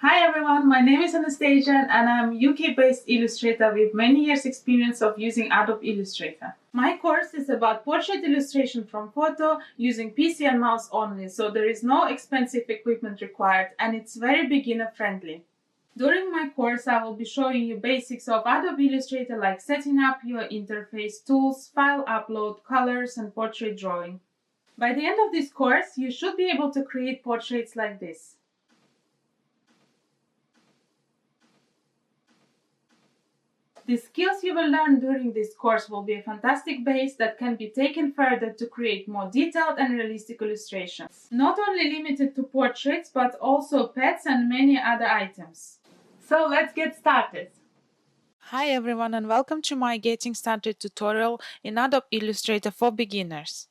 Hi everyone, my name is Anastasia and I'm UK-based illustrator with many years experience of using Adobe Illustrator. My course is about portrait illustration from photo using PC and mouse only, so there is no expensive equipment required and it's very beginner friendly. During my course, I will be showing you basics of Adobe Illustrator like setting up your interface, tools, file upload, colors and portrait drawing. By the end of this course, you should be able to create portraits like this. The skills you will learn during this course will be a fantastic base that can be taken further to create more detailed and realistic illustrations. Not only limited to portraits, but also pets and many other items. So let's get started. Hi everyone and welcome to my Getting Started tutorial in Adobe Illustrator for beginners.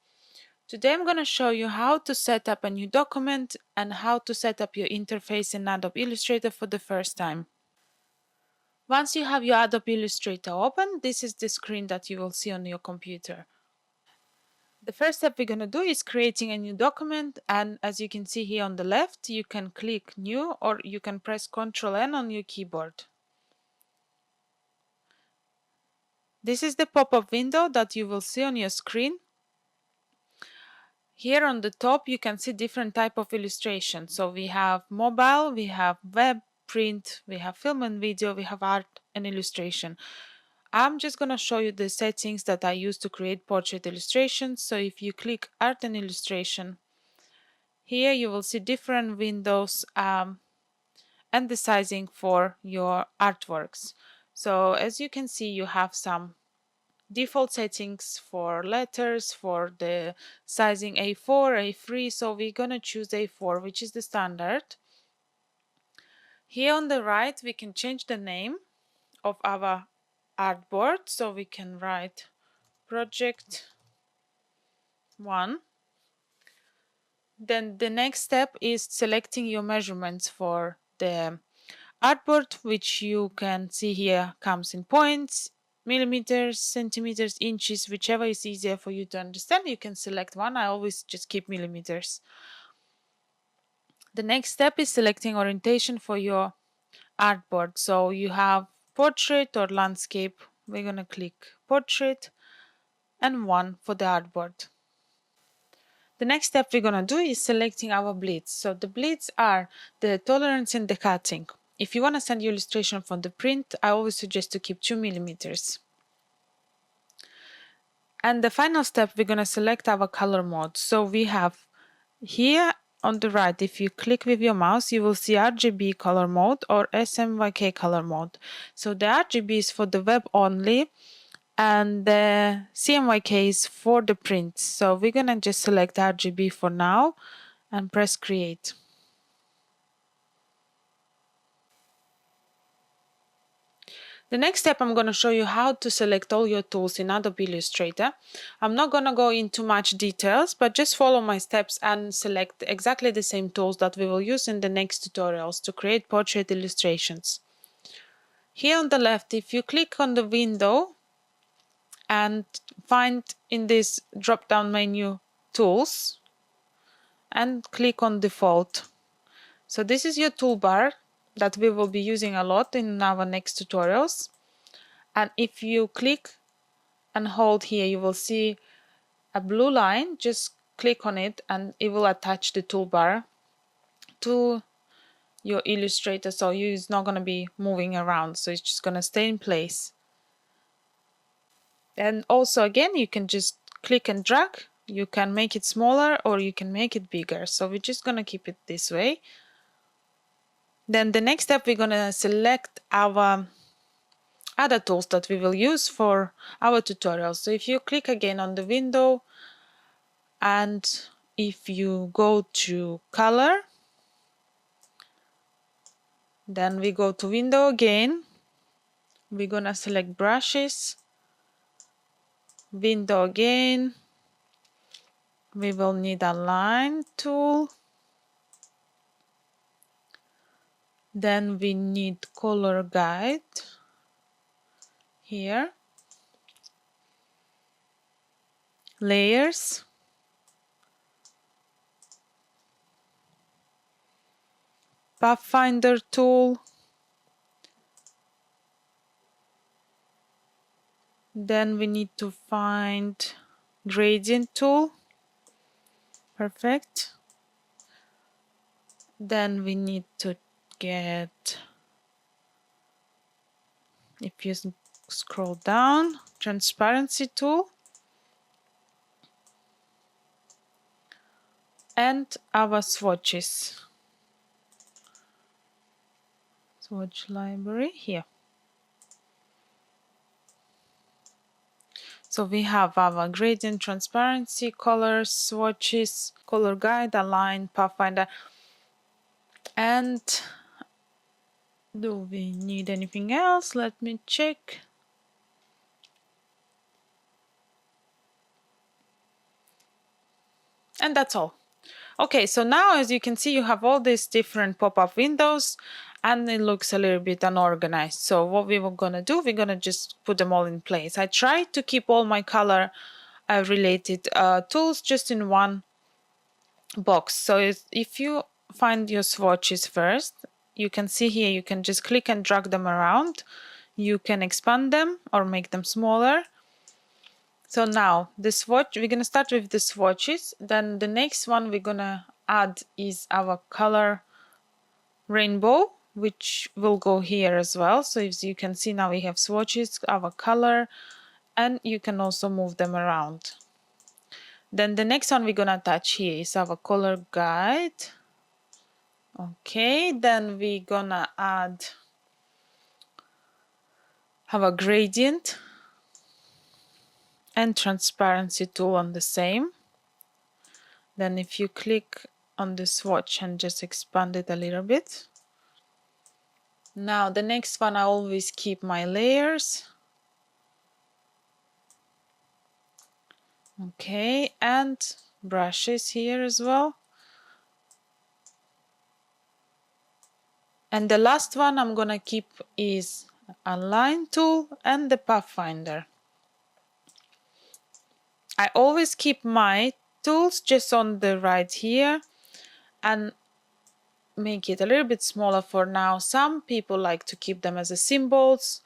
Today I'm going to show you how to set up a new document and how to set up your interface in Adobe Illustrator for the first time. Once you have your Adobe Illustrator open, this is the screen that you will see on your computer. The first step we're going to do is creating a new document, and as you can see here on the left, you can click New or you can press Ctrl N on your keyboard. This is the pop-up window that you will see on your screen. Here on the top you can see different type of illustration. So we have mobile, we have web, print, we have film and video, we have art and illustration. I'm just going to show you the settings that I use to create portrait illustrations. So if you click art and illustration, here you will see different windows and the sizing for your artworks. So as you can see, you have some default settings for letters, for the sizing A4, A3, so we're gonna choose A4, which is the standard. Here on the right we can change the name of our artboard, so we can write project 1. Then the next step is selecting your measurements for the artboard, which you can see here comes in points, millimeters, centimeters, inches, whichever is easier for you to understand. You can select one. I always just keep millimeters. The next step is selecting orientation for your artboard. So you have portrait or landscape. We're going to click portrait and 1 for the artboard. The next step we're going to do is selecting our bleeds. So the bleeds are the tolerance in the cutting. If you want to send your illustration from the print, I always suggest to keep 2 millimeters. And the final step, we're going to select our color mode. So we have here on the right, if you click with your mouse, you will see RGB color mode or SMYK color mode. So the RGB is for the web only, and the CMYK is for the print. So we're gonna just select RGB for now and press create. The next step, I'm going to show you how to select all your tools in Adobe Illustrator. I'm not going to go into much details, but just follow my steps and select exactly the same tools that we will use in the next tutorials to create portrait illustrations. Here on the left, if you click on the window and find in this drop-down menu tools and click on default. So this is your toolbar that we will be using a lot in our next tutorials. And if you click and hold here, you will see a blue line. Just click on it and it will attach the toolbar to your Illustrator, so it's not going to be moving around, so it's just going to stay in place. And also again, you can just click and drag. You can make it smaller or you can make it bigger, so we're just going to keep it this way. Then the next step, we're going to select our other tools that we will use for our tutorials. So if you click again on the window and if you go to color, then we go to window again, we're gonna select brushes, window again, we will need a line tool, then we need color guide here, layers, Pathfinder tool. Then we need to find gradient tool. Perfect. Then we need to get, if you scroll down, transparency tool. And our swatches. Swatch library here. So we have our gradient, transparency, colors, swatches, color guide, align, pathfinder. And do we need anything else? Let me check. And that's all. Okay, so now as you can see, you have all these different pop-up windows and it looks a little bit unorganized. So what we were gonna do, we're gonna just put them all in place. I tried to keep all my color related tools just in one box. So if you find your swatches first, you can see here, you can just click and drag them around. You can expand them or make them smaller. So now the swatch, we're gonna start with the swatches. Then the next one we're gonna add is our color rainbow, which will go here as well. So as you can see now we have swatches, our color, and you can also move them around. Then the next one we're gonna attach here is our color guide. Okay, then we're gonna add our gradient and transparency tool on the same. Then if you click on the swatch and just expand it a little bit. Now the next one, I always keep my layers. Okay, and brushes here as well. And the last one I'm gonna keep is Align tool and the Pathfinder. I always keep my tools just on the right here and make it a little bit smaller for now. Some people like to keep them as a symbols,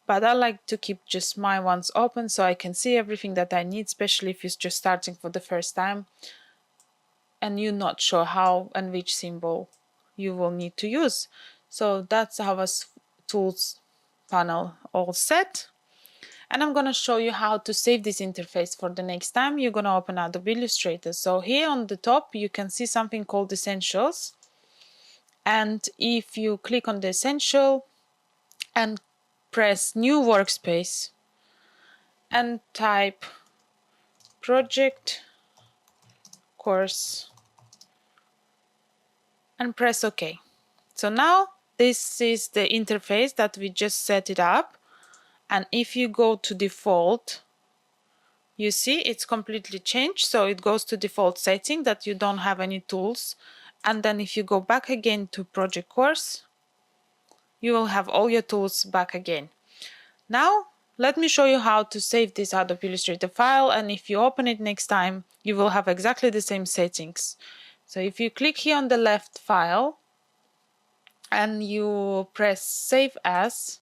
but I like to keep just my ones open so I can see everything that I need, especially if it's just starting for the first time and you're not sure how and which symbol you will need to use. So that's our tools panel all set. And I'm going to show you how to save this interface for the next time you're going to open Adobe Illustrator. So here on the top, you can see something called Essentials. And if you click on the Essential and press New Workspace and type Project Course and press OK. So now this is the interface that we just set it up. And if you go to default, you see it's completely changed. So it goes to default setting that you don't have any tools. And then if you go back again to Project Course, you will have all your tools back again. Now, let me show you how to save this Adobe Illustrator file. And if you open it next time, you will have exactly the same settings. So if you click here on the left file and you press Save As,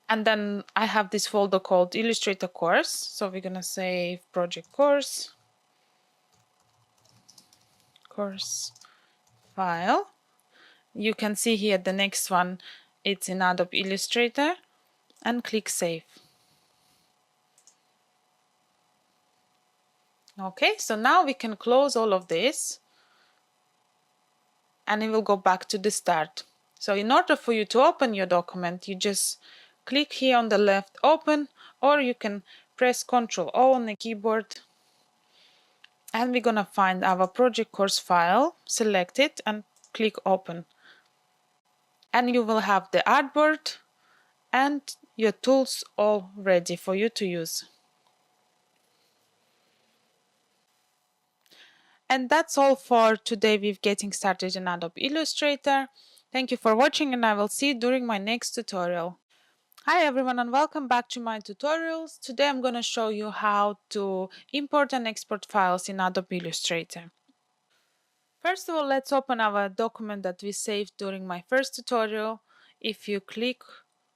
and then I have this folder called Illustrator Course. So we're gonna save Project Course file. You can see here the next one, it's in Adobe Illustrator, and click Save. Okay, so now we can close all of this and it will go back to the start. So in order for you to open your document, you just click here on the left, open, or you can press Ctrl O on the keyboard. And we're gonna find our project course file, select it and click open. And you will have the artboard and your tools all ready for you to use. And that's all for today with getting started in Adobe Illustrator. Thank you for watching and I will see you during my next tutorial. Hi everyone and welcome back to my tutorials. Today I'm going to show you how to import and export files in Adobe Illustrator. First of all, let's open our document that we saved during my first tutorial. If you click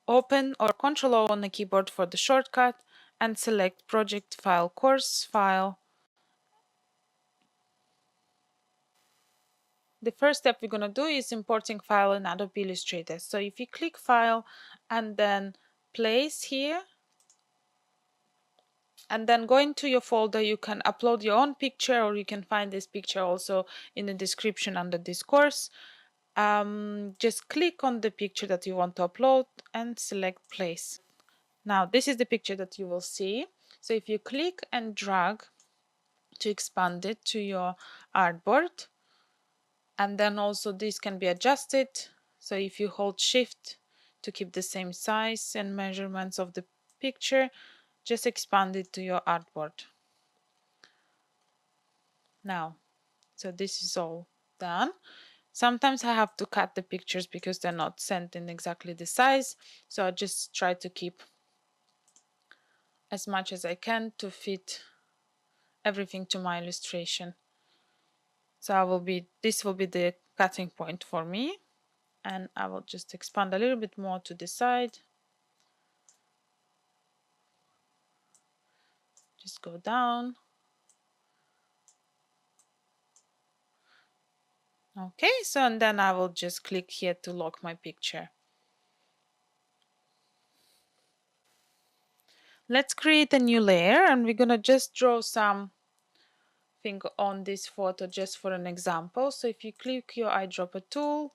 Open or Ctrl O on the keyboard for the shortcut and select Project File, Course File, the first step we're going to do is importing file in Adobe Illustrator. So if you click File and then Place here, and then go into your folder, you can upload your own picture, or you can find this picture also in the description under this course. Just click on the picture that you want to upload and select Place. Now this is the picture that you will see. So if you click and drag to expand it to your artboard, and then also this can be adjusted. So if you hold Shift to keep the same size and measurements of the picture, just expand it to your artboard. Now, so this is all done. Sometimes I have to cut the pictures because they're not sent in exactly the size. So I just try to keep as much as I can to fit everything to my illustration. So this will be the cutting point for me. And I will just expand a little bit more to the side. Just go down. Okay, so and then I will just click here to lock my picture. Let's create a new layer, and we're gonna just draw something on this photo just for an example. So if you click your eyedropper tool,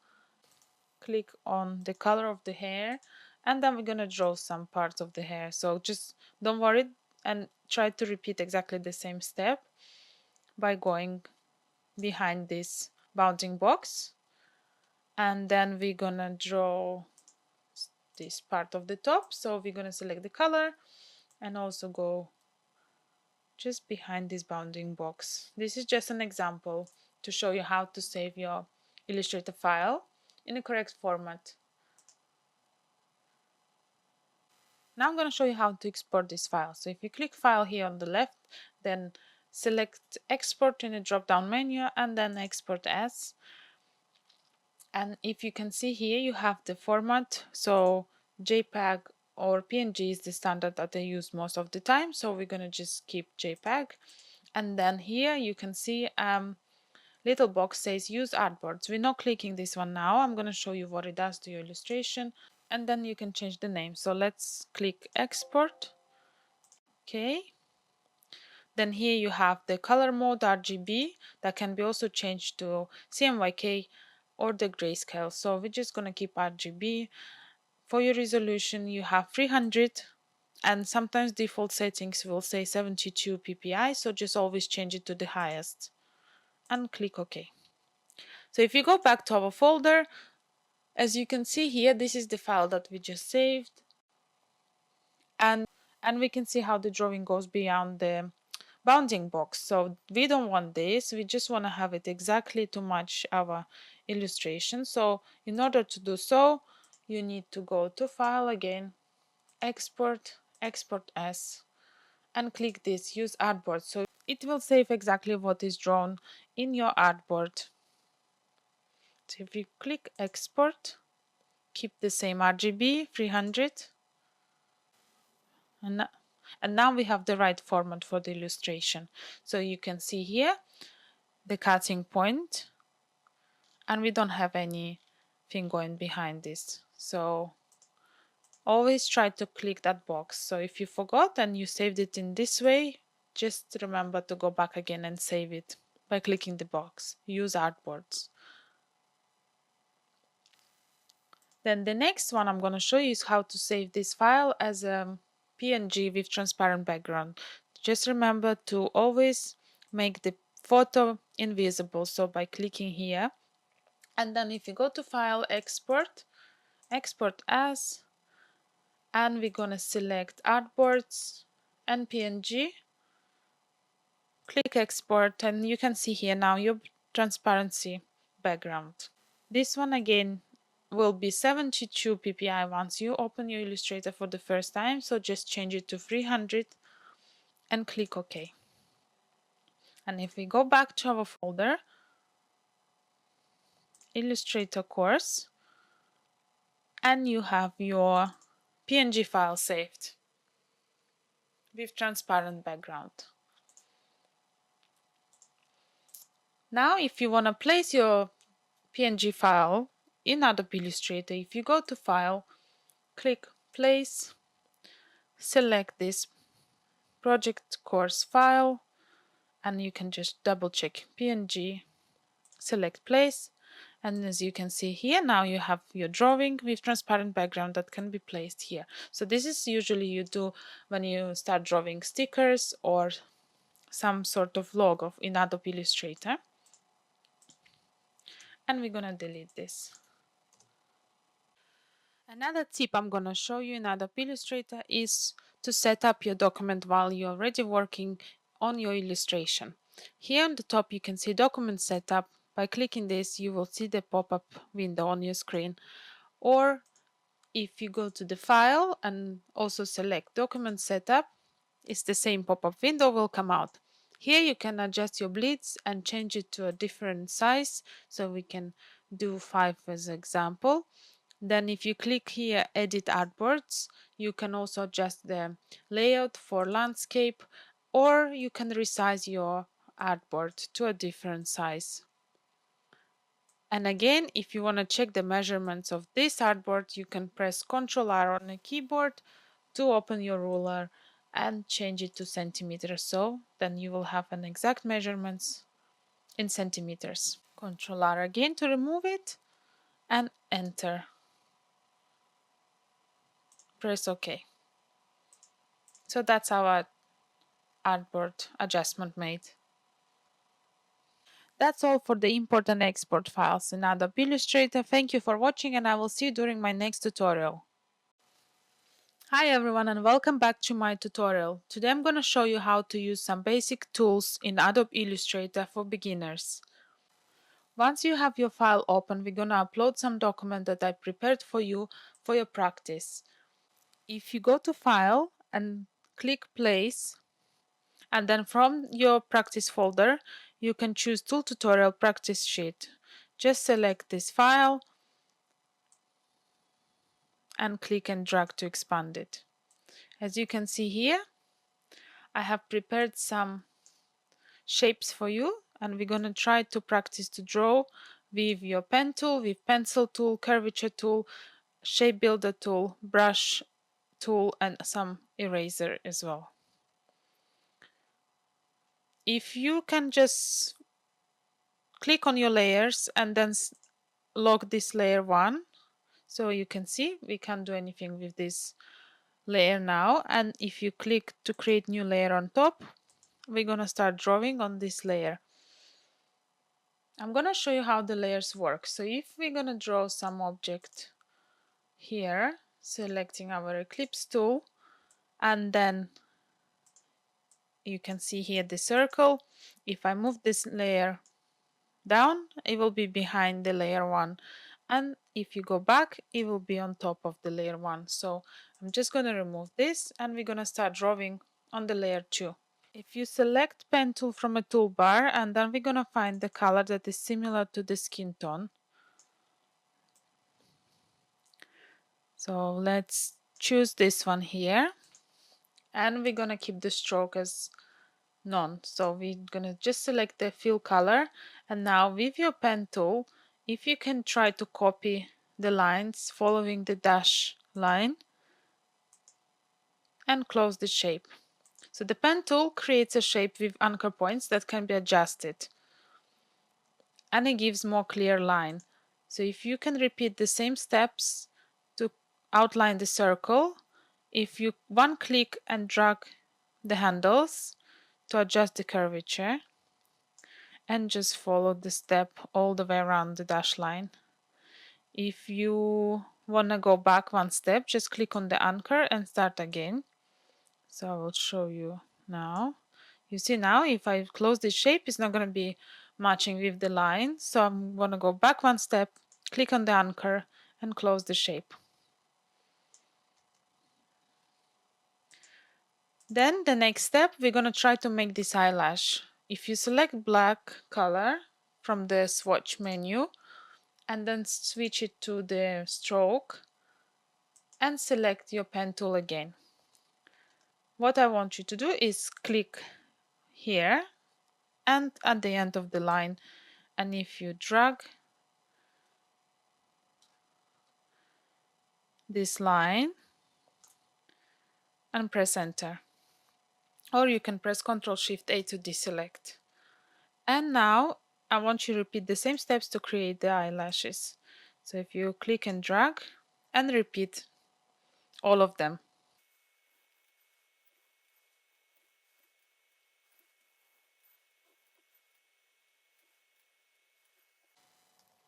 click on the color of the hair, and then we're gonna draw some parts of the hair. So just don't worry and try to repeat exactly the same step by going behind this bounding box, and then we're gonna draw this part of the top. So we're gonna select the color and also go just behind this bounding box. This is just an example to show you how to save your Illustrator file in the correct format. Now I'm going to show you how to export this file. So if you click File here on the left, then select Export in the drop-down menu and then Export As. And if you can see here, you have the format. So JPEG or PNG is the standard that I use most of the time. So we're going to just keep JPEG. And then here you can see little box says use artboards. We're not clicking this one now. I'm going to show you what it does to your illustration, and then you can change the name. So let's click export. Okay. Then here you have the color mode RGB that can be also changed to CMYK or the grayscale. So we're just going to keep RGB. For your resolution, you have 300, and sometimes default settings will say 72 ppi. So just always change it to the highest and click OK. So if you go back to our folder, as you can see here, this is the file that we just saved. And we can see how the drawing goes beyond the bounding box. So we don't want this. We just want to have it exactly to match our illustration. So in order to do so, you need to go to File again, Export, Export As, and click this Use Artboard. So it will save exactly what is drawn in your artboard. So if you click Export, keep the same RGB 300, and now we have the right format for the illustration. So you can see here the cutting point, and we don't have anything going behind this. So always try to click that box. So if you forgot and you saved it in this way, just remember to go back again and save it by clicking the box. Use artboards. Then the next one I'm going to show you is how to save this file as a PNG with transparent background. Just remember to always make the photo invisible. So by clicking here, and then if you go to File, Export, Export As, and we're going to select Artboards and PNG, click Export, and you can see here now your transparency background. This one again will be 72 ppi once you open your Illustrator for the first time, so just change it to 300 and click OK. And if we go back to our folder, Illustrator course, and you have your PNG file saved with transparent background. Now, if you want to place your PNG file in Adobe Illustrator, if you go to File, click Place, select this project course file, and you can just double check PNG, select Place, and as you can see here, now you have your drawing with transparent background that can be placed here. So this is usually you do when you start drawing stickers or some sort of logo in Adobe Illustrator. And we're gonna delete this. Another tip I'm gonna show you in Adobe Illustrator is to set up your document while you're already working on your illustration. Here on the top you can see document setup. By clicking this you will see the pop-up window on your screen, or if you go to the file and also select document setup, it's the same pop-up window will come out. Here you can adjust your bleeds and change it to a different size, so we can do 5 as an example. Then if you click here edit artboards, you can also adjust the layout for landscape, or you can resize your artboard to a different size. And again, if you want to check the measurements of this artboard, you can press Ctrl R on the keyboard to open your ruler and change it to centimeters. So then you will have an exact measurements in centimeters. Ctrl R again to remove it and enter. Press OK. So that's our artboard adjustment made. That's all for the import and export files in Adobe Illustrator. Thank you for watching, and I will see you during my next tutorial. Hi everyone, and welcome back to my tutorial. Today I'm going to show you how to use some basic tools in Adobe Illustrator for beginners. Once you have your file open, we're going to upload some document that I prepared for you for your practice. If you go to File and click Place, and then from your practice folder, you can choose Tool Tutorial Practice Sheet. Just select this file and click and drag to expand it. As you can see here, I have prepared some shapes for you, and we're going to try to practice to draw with your pen tool, with pencil tool, curvature tool, shape builder tool, brush tool, and some eraser as well. If you can just click on your layers and then lock this layer 1, so you can see we can't do anything with this layer now. And if you click to create new layer on top, we're going to start drawing on this layer. I'm going to show you how the layers work. So if we're going to draw some object here, selecting our ellipse tool, and then you can see here the circle. If I move this layer down, it will be behind the layer 1, and if you go back, it will be on top of the layer 1. So I'm just going to remove this, and we're going to start drawing on the layer 2. If you select pen tool from a toolbar, and then we're going to find the color that is similar to the skin tone. So let's choose this one here, and we're going to keep the stroke as none. So we're going to just select the fill color, and now with your pen tool, if you can try to copy the lines following the dash line and close the shape. So the pen tool creates a shape with anchor points that can be adjusted, and it gives more clear line. So if you can repeat the same steps to outline the circle, if you one click and drag the handles to adjust the curvature, and just follow the step all the way around the dash line. If you want to go back one step, just click on the anchor and start again. So I will show you now. You see now, if I close this shape, it's not going to be matching with the line. So I'm going to go back one step, click on the anchor, and close the shape. Then the next step, we're going to try to make this eyelash. If you select black color from the swatch menu and then switch it to the stroke and select your pen tool again. What I want you to do is click here and at the end of the line, and if you drag this line and press enter, or you can press Ctrl Shift A to deselect. And now I want you to repeat the same steps to create the eyelashes. So if you click and drag and repeat all of them.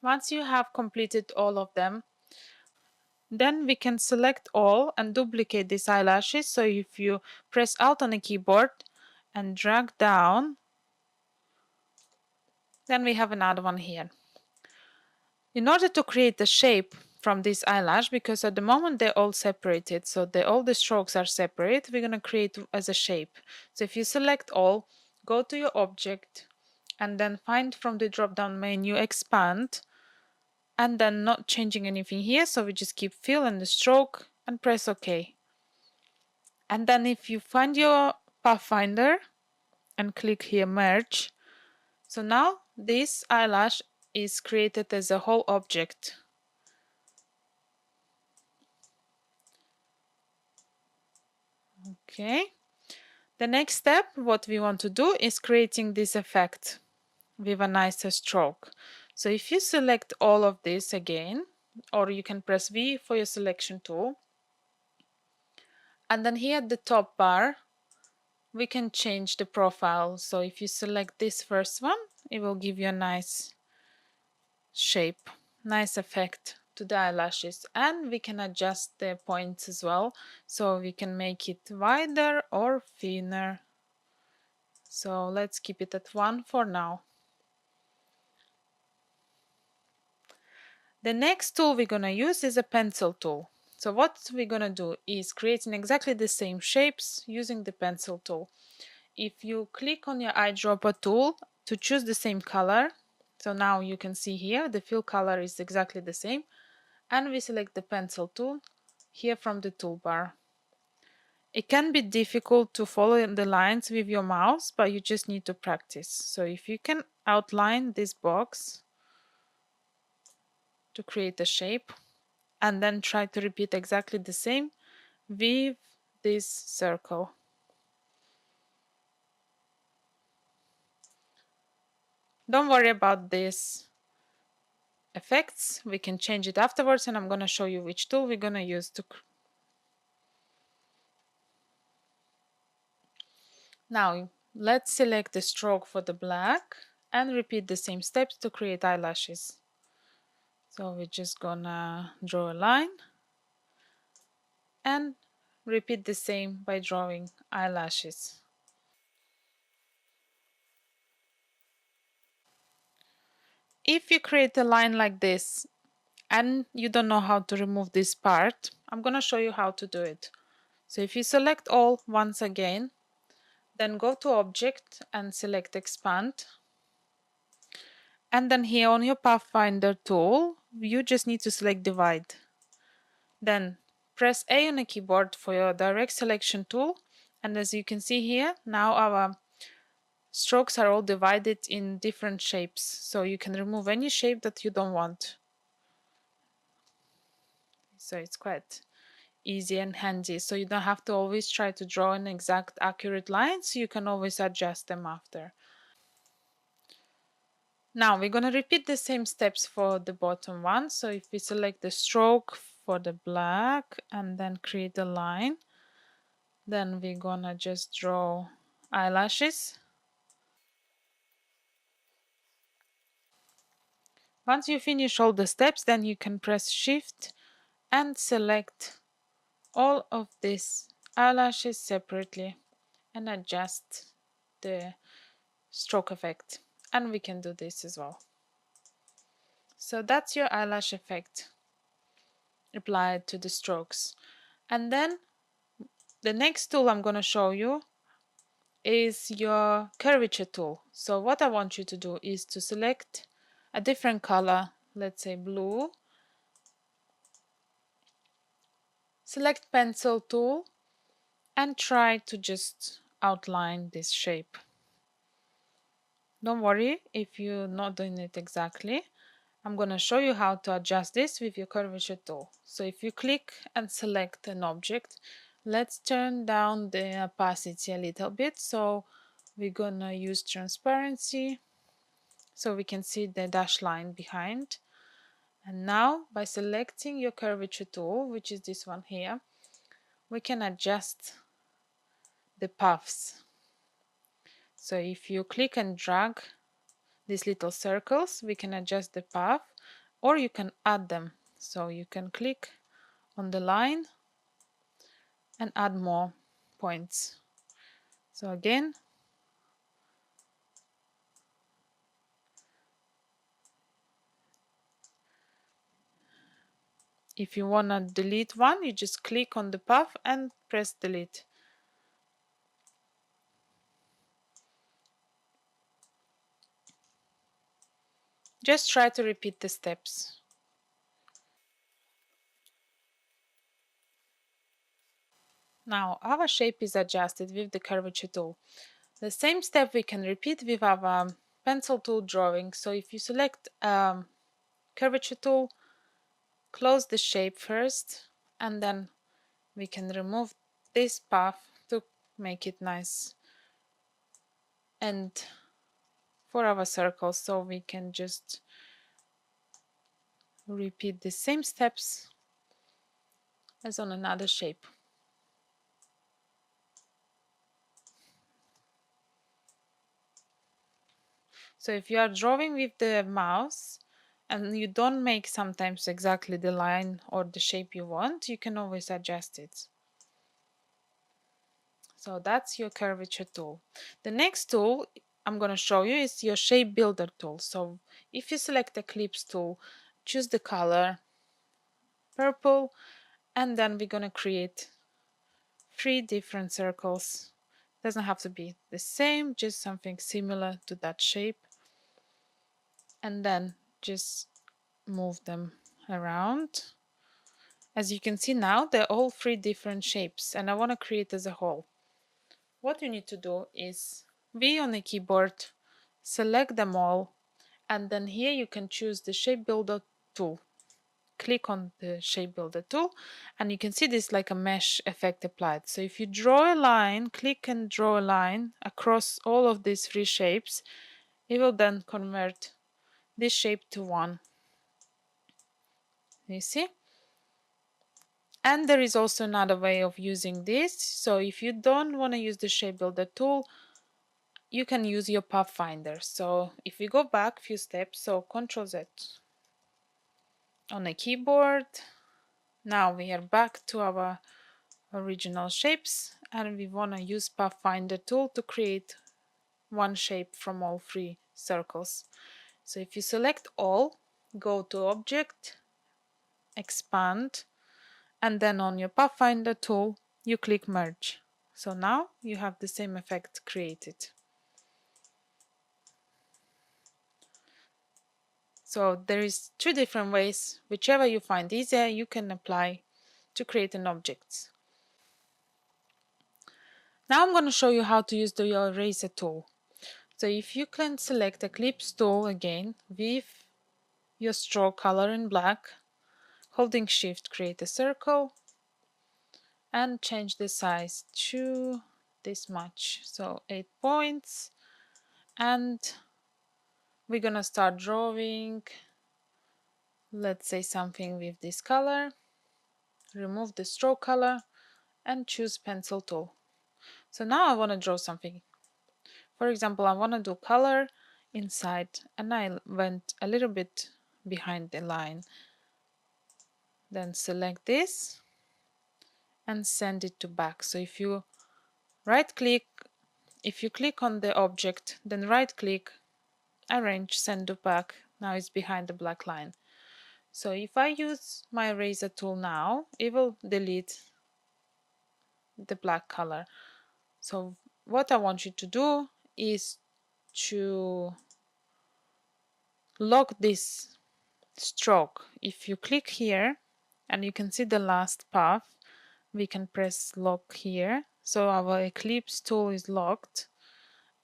Once you have completed all of them, then we can select all and duplicate these eyelashes. So if you press Alt on the keyboard and drag down, then we have another one here. In order to create the shape from this eyelash, because at the moment they're all separated, so all the strokes are separate, we're going to create as a shape. So if you select all, go to your object, and then find from the drop down menu expand, and then not changing anything here, so we just keep fill and the stroke and press OK. And then if you find your pathfinder and click here merge, so now this eyelash is created as a whole object. Okay. The next step, what we want to do is creating this effect with a nicer stroke. So if you select all of this again, or you can press V for your selection tool, and then here at the top bar, we can change the profile. So if you select this first one, it will give you a nice shape, nice effect to the eyelashes, and we can adjust the points as well, so we can make it wider or thinner. So let's keep it at 1 for now. The next tool we're going to use is a pencil tool. So what we're going to do is creating exactly the same shapes using the pencil tool. If you click on your eyedropper tool to choose the same color, so now you can see here the fill color is exactly the same, and we select the pencil tool here from the toolbar. It can be difficult to follow the lines with your mouse, but you just need to practice. So if you can outline this box to create a shape, and then try to repeat exactly the same with this circle. Don't worry about these effects, we can change it afterwards, and I'm going to show you which tool we're going to use to. Now let's select the stroke for the black and repeat the same steps to create eyelashes. So we're just gonna draw a line and repeat the same by drawing eyelashes. If you create a line like this and you don't know how to remove this part, I'm gonna show you how to do it. So if you select all once again, then go to object and select expand. And then here on your Pathfinder tool, you just need to select divide. Then press A on the keyboard for your direct selection tool. And as you can see here, now our strokes are all divided in different shapes. So you can remove any shape that you don't want. So it's quite easy and handy. So you don't have to always try to draw an exact accurate line. So you can always adjust them after. Now we're going to repeat the same steps for the bottom one. So if we select the stroke for the black and then create a line, then we're going to just draw eyelashes. Once you finish all the steps, then you can press Shift and select all of these eyelashes separately and adjust the stroke effect. And we can do this as well. So that's your eyelash effect applied to the strokes. And then the next tool I'm going to show you is your curvature tool. So what I want you to do is to select a different color let's say blue, select pencil tool and try to just outline this shape. Don't worry if you're not doing it exactly. I'm going to show you how to adjust this with your curvature tool. So if you click and select an object, let's turn down the opacity a little bit. So we're going to use transparency so we can see the dashed line behind. And now by selecting your curvature tool, which is this one here, we can adjust the paths. So if you click and drag these little circles, we can adjust the path, or you can add them. So you can click on the line and add more points. So again, if you want to delete one, you just click on the path and press delete. Just try to repeat the steps. Now our shape is adjusted with the curvature tool. The same step we can repeat with our pencil tool drawing. So if you select curvature tool, close the shape first, and then we can remove this path to make it nice and for our circle. So we can just repeat the same steps as on another shape. So if you are drawing with the mouse and you don't make sometimes exactly the line or the shape you want, you can always adjust it. So that's your curvature tool. The next tool I'm going to show you is your shape builder tool. So if you select the Eclipse tool, choose the color purple, and then we're going to create 3 different circles. Doesn't have to be the same, just something similar to that shape. And then just move them around. As you can see now, they're all 3 different shapes, and I want to create as a whole. What you need to do is V on the keyboard, select them all, and then here you can choose the shape builder tool. Click on the shape builder tool, and you can see this like a mesh effect applied. So if you draw a line, click and draw a line across all of these 3 shapes, it will then convert this shape to one. You see? And there is also another way of using this. So if you don't want to use the shape builder tool, you can use your pathfinder. So if we go back a few steps, so Ctrl Z on the keyboard, now we are back to our original shapes, and we want to use pathfinder tool to create one shape from all 3 circles. So if you select all, go to object, expand, and then on your pathfinder tool you click merge. So now you have the same effect created. So there is 2 different ways. Whichever you find easier, you can apply to create an object. Now I'm going to show you how to use the eraser tool. So if you can select Eclipse tool again with your stroke color in black, holding shift create a circle and change the size to this much, so 8 points, and we're gonna start drawing, let's say something with this color, remove the stroke color and choose pencil tool. So now I want to draw something. For example, I want to do color inside, and I went a little bit behind the line. Then select this and send it to back. So if you right click, if you click on the object, then right click, arrange, send to back. Now it's behind the black line. So if I use my eraser tool now, it will delete the black color. So what I want you to do is to lock this stroke. If you click here and you can see the last path, we can press lock here. So our ellipse tool is locked.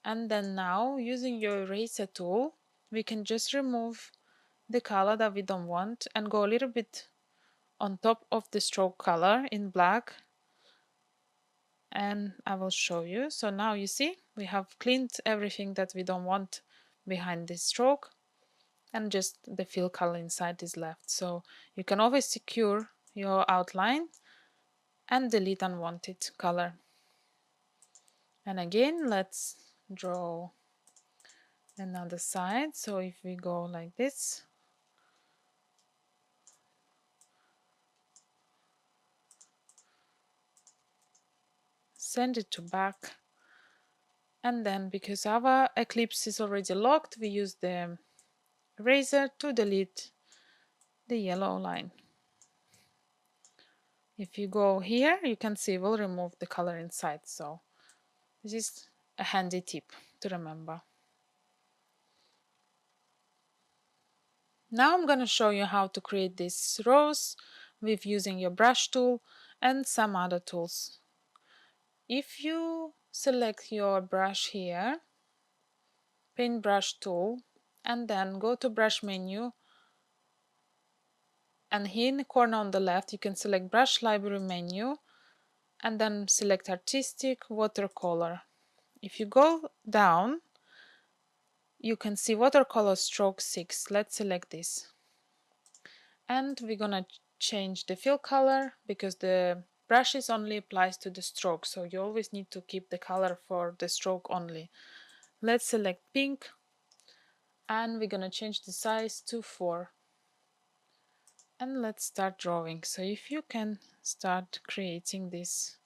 And then now, using your eraser tool, we can just remove the color that we don't want and go a little bit on top of the stroke color in black, and I will show you. So now you see we have cleaned everything that we don't want behind this stroke, and just the fill color inside is left. So you can always secure your outline and delete unwanted color. And again, let's draw another side. So if we go like this, send it to back, and then because our ellipse is already locked, we use the eraser to delete the yellow line. If you go here, you can see we'll remove the color inside. So this is a handy tip to remember. Now I'm going to show you how to create these rows with using your brush tool and some other tools. If you select your brush here, paintbrush tool, and then go to brush menu, and here in the corner on the left you can select brush library menu and then select artistic watercolor. If you go down, you can see watercolor stroke 6. Let's select this. And we're gonna change the fill color because the brushes only applies to the stroke, so you always need to keep the color for the stroke only. Let's select pink, and we're gonna change the size to 4. And let's start drawing. So if you can start creating this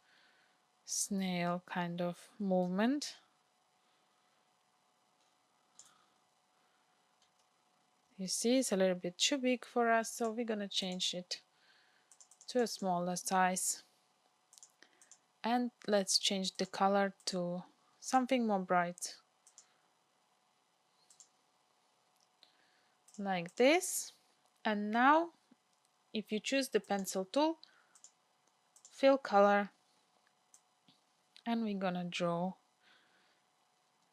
snail kind of movement. You see, it's a little bit too big for us, so we're gonna change it to a smaller size. And let's change the color to something more bright, like this. And now, if you choose the pencil tool, fill color, and we're gonna draw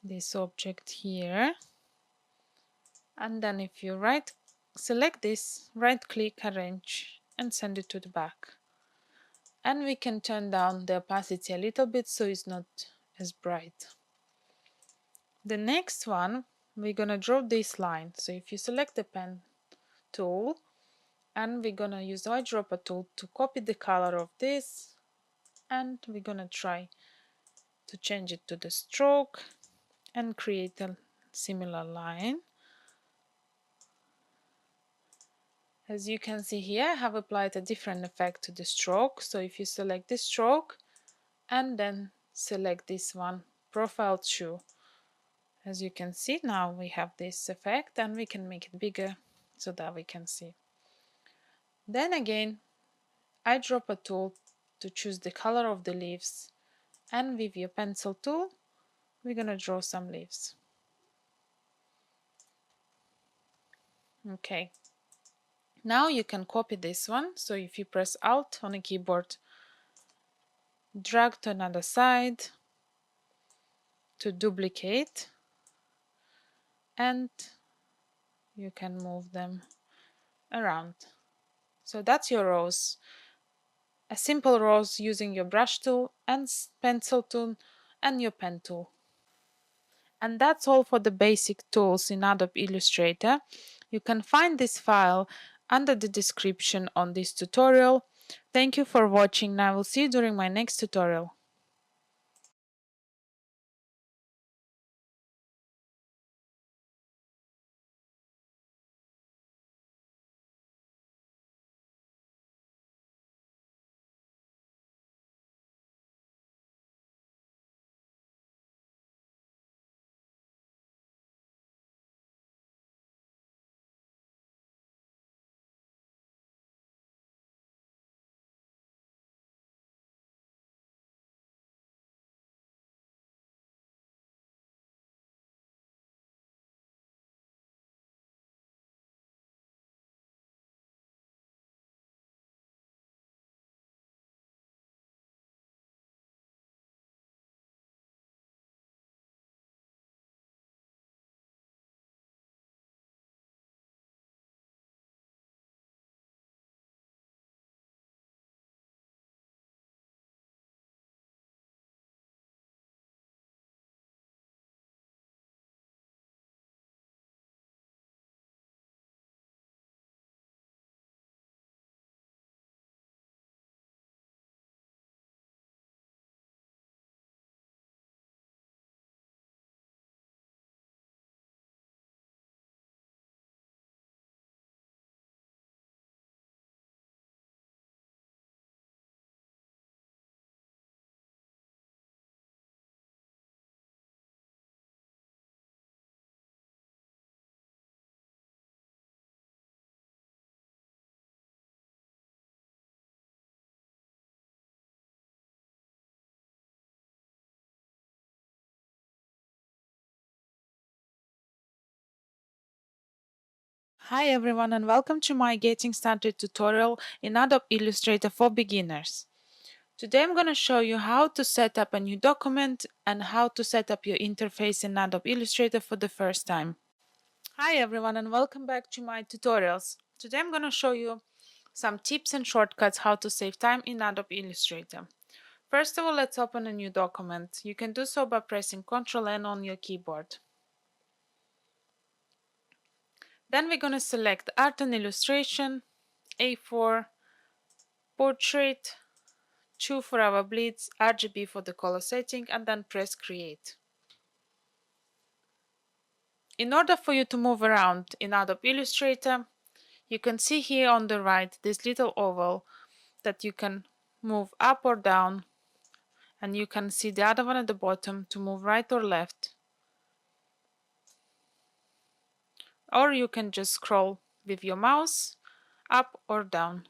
this object here. And then if you select this, right click, arrange, and send it to the back. And we can turn down the opacity a little bit so it's not as bright. The next one, we're gonna draw this line. So if you select the pen tool, and we're gonna use the eyedropper tool to copy the color of this, and we're gonna try to change it to the stroke and create a similar line. As you can see here, I have applied a different effect to the stroke. So if you select this stroke and then select this one, profile 2, as you can see, now we have this effect, and we can make it bigger so that we can see. Then again, eyedropper tool to choose the color of the leaves, and with your pencil tool, we're gonna draw some leaves. Okay. Now you can copy this one. So if you press Alt on a keyboard, drag to another side to duplicate, and you can move them around. So that's your rose. A simple rose using your brush tool and pencil tool and your pen tool. And that's all for the basic tools in Adobe Illustrator. You can find this file under the description on this tutorial. Thank you for watching, and I will see you during my next tutorial. Hi everyone and welcome to my Getting Started tutorial in Adobe Illustrator for beginners. Today I'm going to show you how to set up a new document and how to set up your interface in Adobe Illustrator for the first time. Hi everyone and welcome back to my tutorials. Today I'm going to show you some tips and shortcuts how to save time in Adobe Illustrator. First of all, let's open a new document. You can do so by pressing Ctrl N on your keyboard. Then we're going to select Art and Illustration, A4, Portrait, 2 for our bleeds, RGB for the color setting, and then press Create. In order for you to move around in Adobe Illustrator, you can see here on the right this little oval that you can move up or down, and you can see the other one at the bottom to move right or left. Or you can just scroll with your mouse up or down.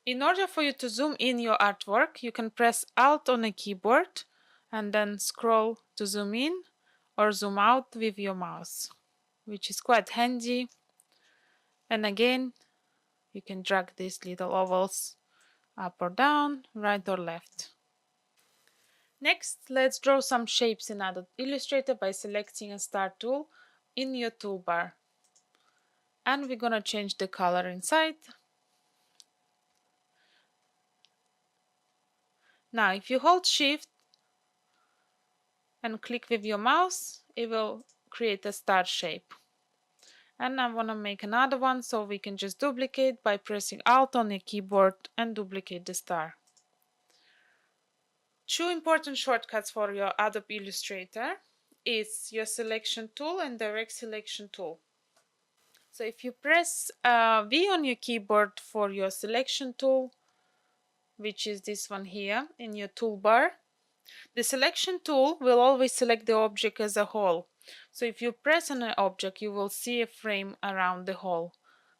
In order for you to zoom in your artwork, you can press Alt on a keyboard and then scroll to zoom in or zoom out with your mouse, which is quite handy. And again, you can drag these little ovals up or down, right or left. Next, let's draw some shapes in Adobe Illustrator by selecting a star tool in your toolbar. And we're gonna change the color inside. Now, if you hold Shift and click with your mouse, it will create a star shape. And I want to make another one, so we can just duplicate by pressing Alt on your keyboard and duplicate the star. Two important shortcuts for your Adobe Illustrator is your selection tool and direct selection tool. So if you press V on your keyboard for your selection tool, which is this one here in your toolbar, the selection tool will always select the object as a whole. So if you press on an object, you will see a frame around the whole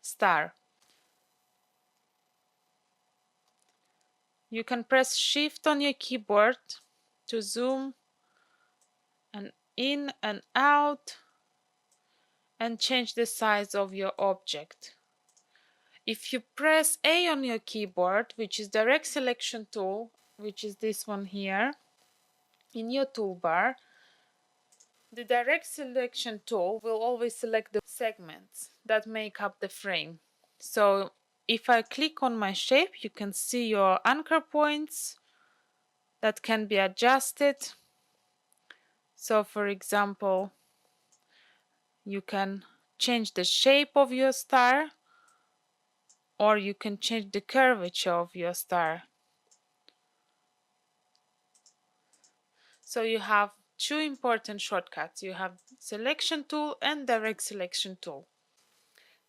star. You can press Shift on your keyboard to zoom and in and out and change the size of your object. If you press A on your keyboard, which is direct selection tool, which is this one here, in your toolbar, the direct selection tool will always select the segments that make up the frame. So if I click on my shape, you can see your anchor points that can be adjusted. So for example, you can change the shape of your star, or you can change the curvature of your star. So you have two important shortcuts. You have selection tool and direct selection tool.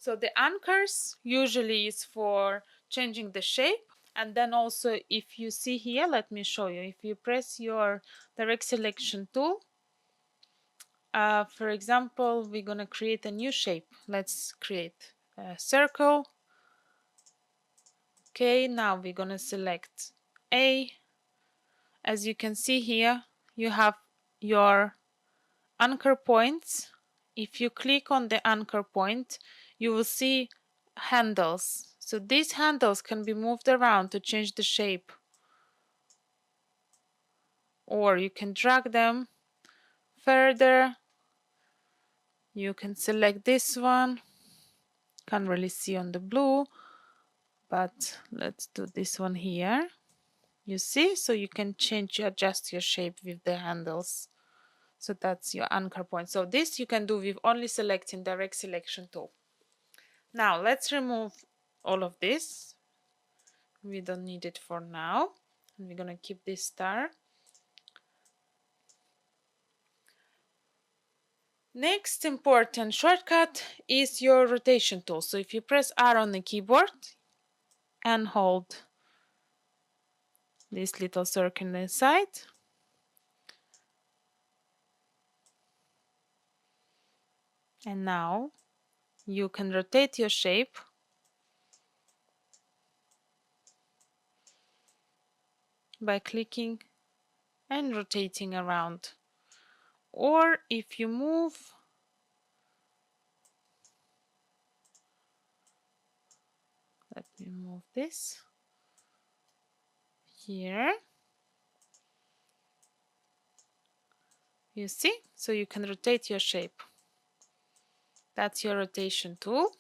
So the anchors usually is for changing the shape. And then also if you see here, let me show you. If you press your direct selection tool, for example, we're going to create a new shape. Let's create a circle. Okay, now we're going to select A. As you can see here, you have your anchor points. If you click on the anchor point, you will see handles. So these handles can be moved around to change the shape. Or you can drag them further. You can select this one. Can't really see on the blue, but let's do this one here. You see, so you can adjust your shape with the handles. So that's your anchor point. So this you can do with only selecting direct selection tool. Now let's remove all of this. We don't need it for now. And we're gonna keep this star. Next important shortcut is your rotation tool. So if you press R on the keyboard and hold this little circle inside, and now you can rotate your shape by clicking and rotating around. Or if you move, let me move this here. You see? So you can rotate your shape. That's your rotation tool.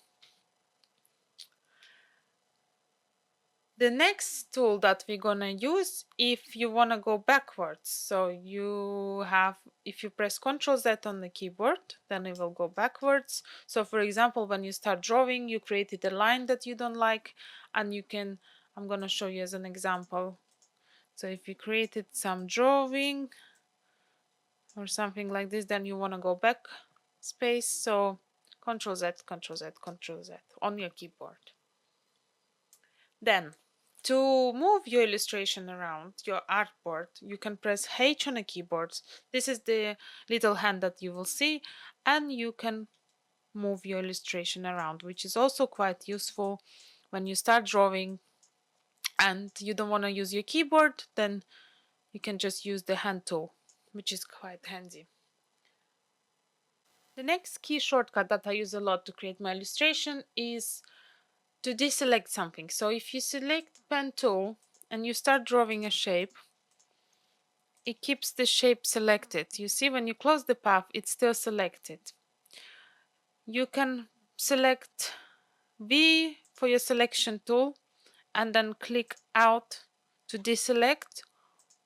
The next tool that we're gonna use if you wanna go backwards. So if you press Ctrl Z on the keyboard, then it will go backwards. So for example, when you start drawing, you created a line that you don't like, and I'm gonna show you as an example. So if you created some drawing or something like this, then you wanna go back space. So Ctrl Z, Ctrl Z, Ctrl Z on your keyboard. Then, to move your illustration around your artboard, you can press H on a keyboard. This is the little hand that you will see, and you can move your illustration around, which is also quite useful when you start drawing and you don't want to use your keyboard. Then you can just use the hand tool, which is quite handy. The next key shortcut that I use a lot to create my illustration is to deselect something. So if you select pen tool and you start drawing a shape, it keeps the shape selected. You see, when you close the path, it's still selected. You can select V for your selection tool and then click out to deselect,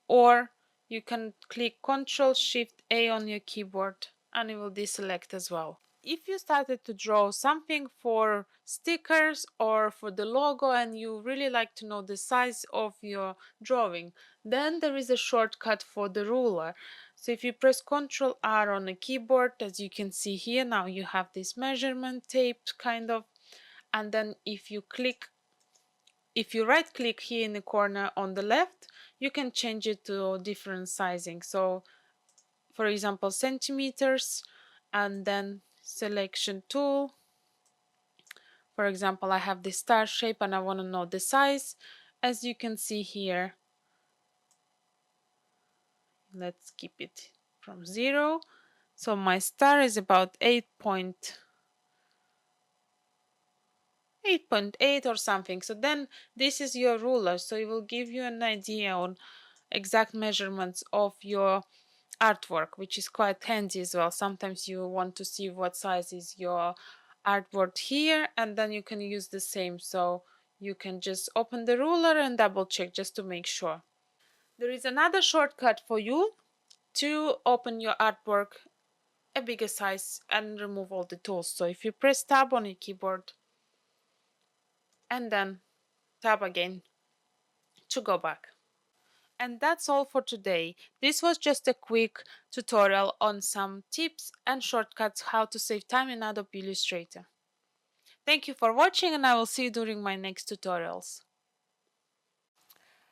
or you can click Ctrl Shift A on your keyboard and it will deselect as well. If you started to draw something for stickers or for the logo and you really like to know the size of your drawing, then there is a shortcut for the ruler. So if you press Ctrl R on the keyboard, as you can see here, now you have this measurement tape kind of, and then if you right click here in the corner on the left, you can change it to different sizing. So for example, centimeters, and then selection tool. For example, I have this star shape and I want to know the size. As you can see here, let's keep it from 0. So my star is about 8.8 or something. So then this is your ruler. So it will give you an idea on exact measurements of your artwork, which is quite handy as well. Sometimes you want to see what size is your artboard here, and then you can use the same. So you can just open the ruler and double check just to make sure. There is another shortcut for you to open your artwork a bigger size and remove all the tools. So if you press tab on your keyboard and then tab again to go back. And that's all for today. This was just a quick tutorial on some tips and shortcuts how to save time in Adobe Illustrator. Thank you for watching, and I will see you during my next tutorials.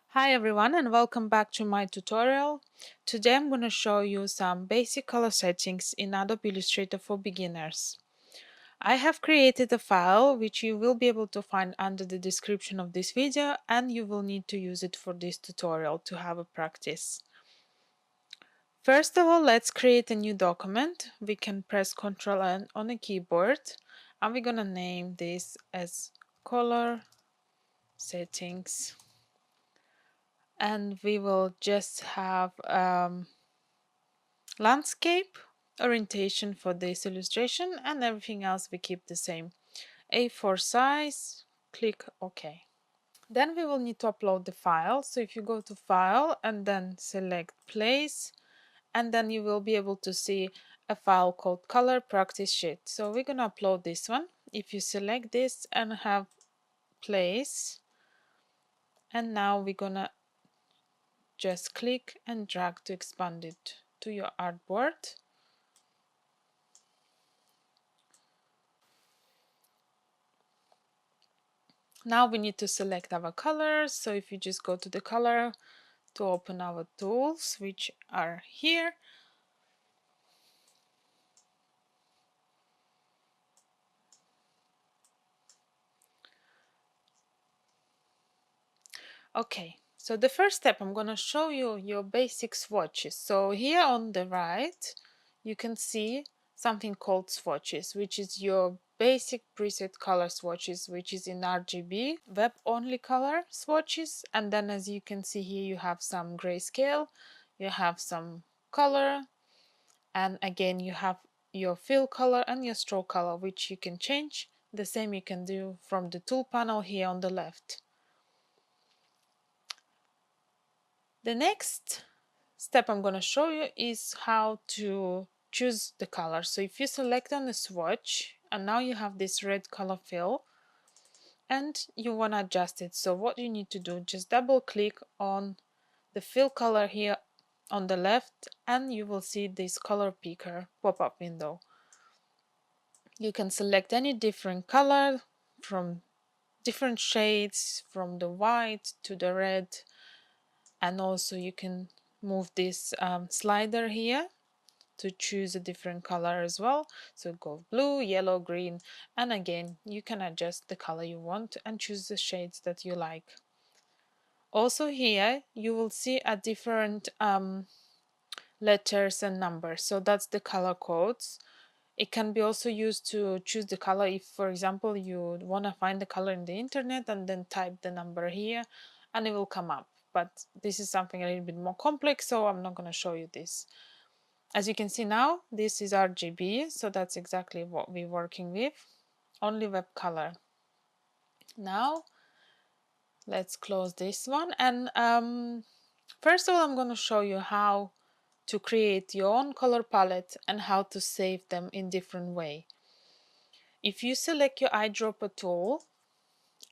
Hi everyone, and welcome back to my tutorial. Today I'm going to show you some basic color settings in Adobe Illustrator for beginners. I have created a file which you will be able to find under the description of this video, and you will need to use it for this tutorial to have a practice. First of all, let's create a new document. We can press Ctrl N on the keyboard, and we're gonna name this as color settings, and we will just have landscape orientation for this illustration, and everything else we keep the same. A4 size, click OK. Then we will need to upload the file. So if you go to File and then select Place, and then you will be able to see a file called Color Practice Sheet. So we're gonna upload this one. If you select this and have Place, and now we're gonna just click and drag to expand it to your artboard. Now we need to select our colors. So if you just go to the color to open our tools, which are here. Okay, so the first step, I'm going to show you your basic swatches. So here on the right, you can see something called swatches, which is your basic preset color swatches, which is in RGB, web only color swatches. And then as you can see here, you have some grayscale, you have some color, and again you have your fill color and your stroke color, which you can change. The same you can do from the tool panel here on the left. The next step I'm going to show you is how to choose the color. So if you select on the swatch, and now you have this red color fill, and you want to adjust it. So what you need to do, just double click on the fill color here on the left, and you will see this color picker pop-up window. You can select any different color from different shades, from the white to the red, and also you can move this slider here to choose a different color as well. So go blue, yellow, green, and again you can adjust the color you want and choose the shades that you like. Also here you will see a different letters and numbers, so that's the color codes. It can be also used to choose the color if, for example, you want to find the color in the internet and then type the number here and it will come up. But this is something a little bit more complex, so I'm not going to show you this. As you can see now, this is RGB, so that's exactly what we're working with, only web color. Now, let's close this one. And first of all, I'm going to show you how to create your own color palette and how to save them in different way. If you select your eyedropper tool,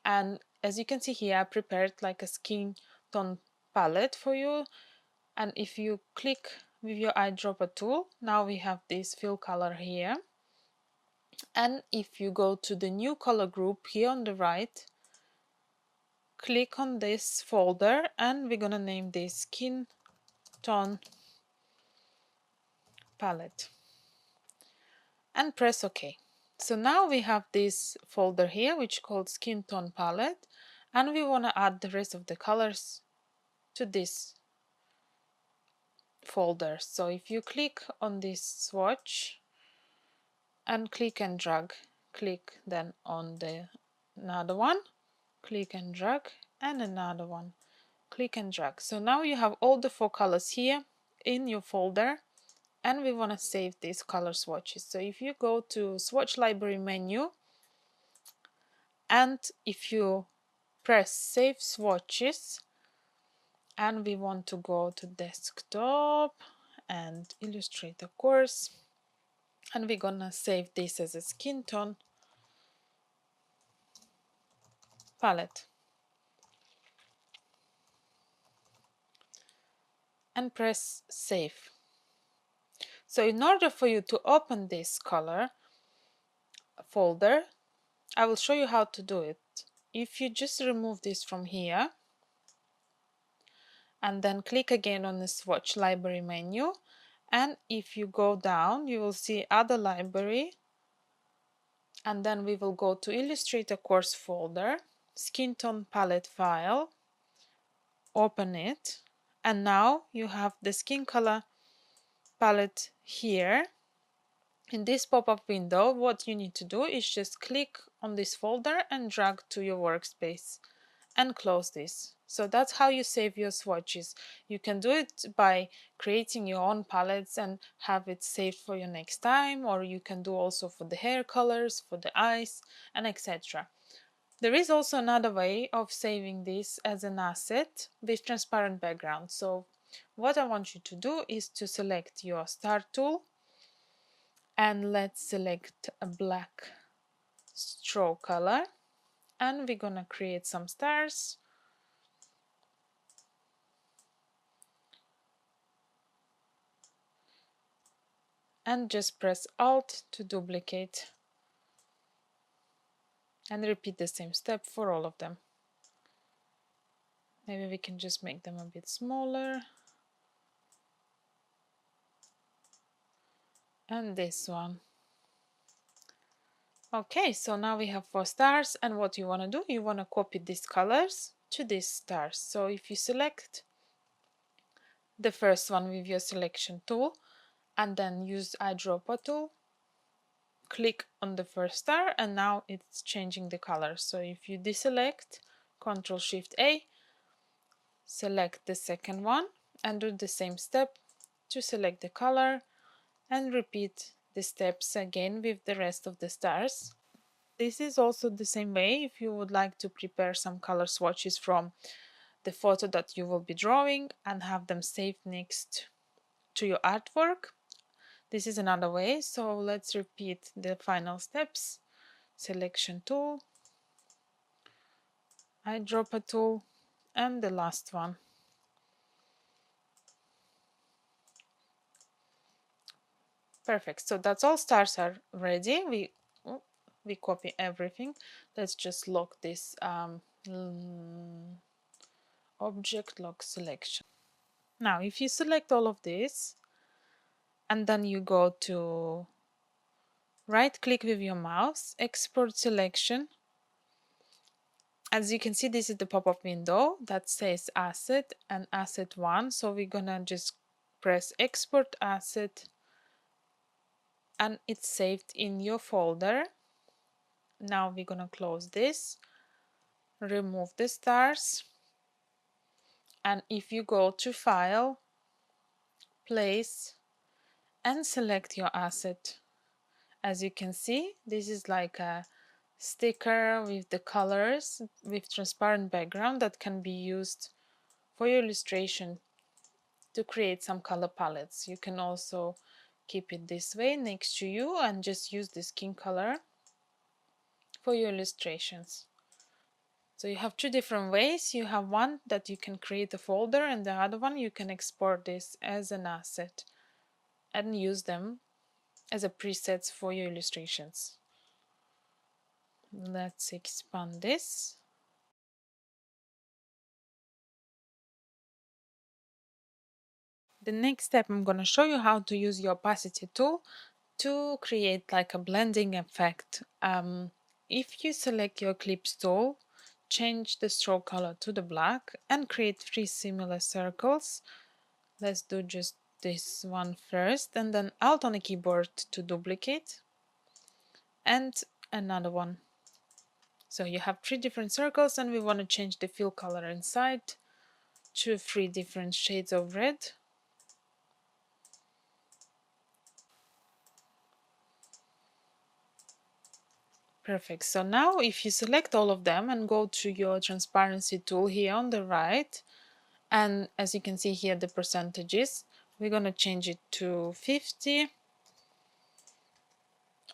and as you can see here, I prepared like a skin tone palette for you. And if you click with your eyedropper tool, now we have this fill color here. And if you go to the new color group here on the right, click on this folder, and we're gonna name this skin tone palette and press OK. So now we have this folder here which called skin tone palette, and we want to add the rest of the colors to this folder. So if you click on this swatch and click and drag, click then on another one, click and drag, and another one, click and drag. So now you have all the 4 colors here in your folder, and we want to save these color swatches. So if you go to swatch library menu, and if you press save swatches, and we want to go to desktop and Illustrator course, and we're gonna save this as a skin tone palette and press save. So in order for you to open this color folder, I will show you how to do it. If you just remove this from here and then click again on the swatch library menu, and if you go down you will see other library, and then we will go to Illustrator course folder, skin tone palette file, open it, and now you have the skin color palette here. In this pop-up window, what you need to do is just click on this folder and drag to your workspace and close this. So that's how you save your swatches. You can do it by creating your own palettes and have it saved for your next time, or you can do also for the hair colors, for the eyes, and etc. There is also another way of saving this as an asset with transparent background. So what I want you to do is to select your star tool, and let's select a black stroke color, and we're gonna create some stars. And just press Alt to duplicate and repeat the same step for all of them. Maybe we can just make them a bit smaller. And this one. Okay, so now we have 4 stars, and what you want to do, you want to copy these colors to these stars. So if you select the first one with your selection tool and then use eyedropper tool, click on the first star, and now it's changing the color. So if you deselect, Ctrl Shift A, select the second one and do the same step to select the color, and repeat the steps again with the rest of the stars. This is also the same way if you would like to prepare some color swatches from the photo that you will be drawing and have them saved next to your artwork. This is another way, so let's repeat the final steps. Selection tool, eyedropper tool, and the last one. Perfect, so that's all stars are ready. We copy everything. Let's just lock this object lock selection. Now if you select all of this and then you go to right click with your mouse, export selection. As you can see, this is the pop-up window that says asset and asset 1. So we're gonna just press export asset and it's saved in your folder. Now we're gonna close this, remove the stars, and if you go to file, place, and select your asset, as you can see, this is like a sticker with the colors with transparent background that can be used for your illustration to create some color palettes. You can also keep it this way next to you and just use the skin color for your illustrations. So you have two different ways. You have one that you can create a folder, and the other one you can export this as an asset and use them as a presets for your illustrations. Let's expand this. The next step, I'm going to show you how to use your opacity tool to create like a blending effect. If you select your Eclipse tool, change the stroke color to the black and create 3 similar circles. Let's do just this one first, and then Alt on the keyboard to duplicate, and another one. So you have 3 different circles, and we want to change the fill color inside to 3 different shades of red. Perfect. So now if you select all of them and go to your transparency tool here on the right, and as you can see here the percentages, we're going to change it to 50.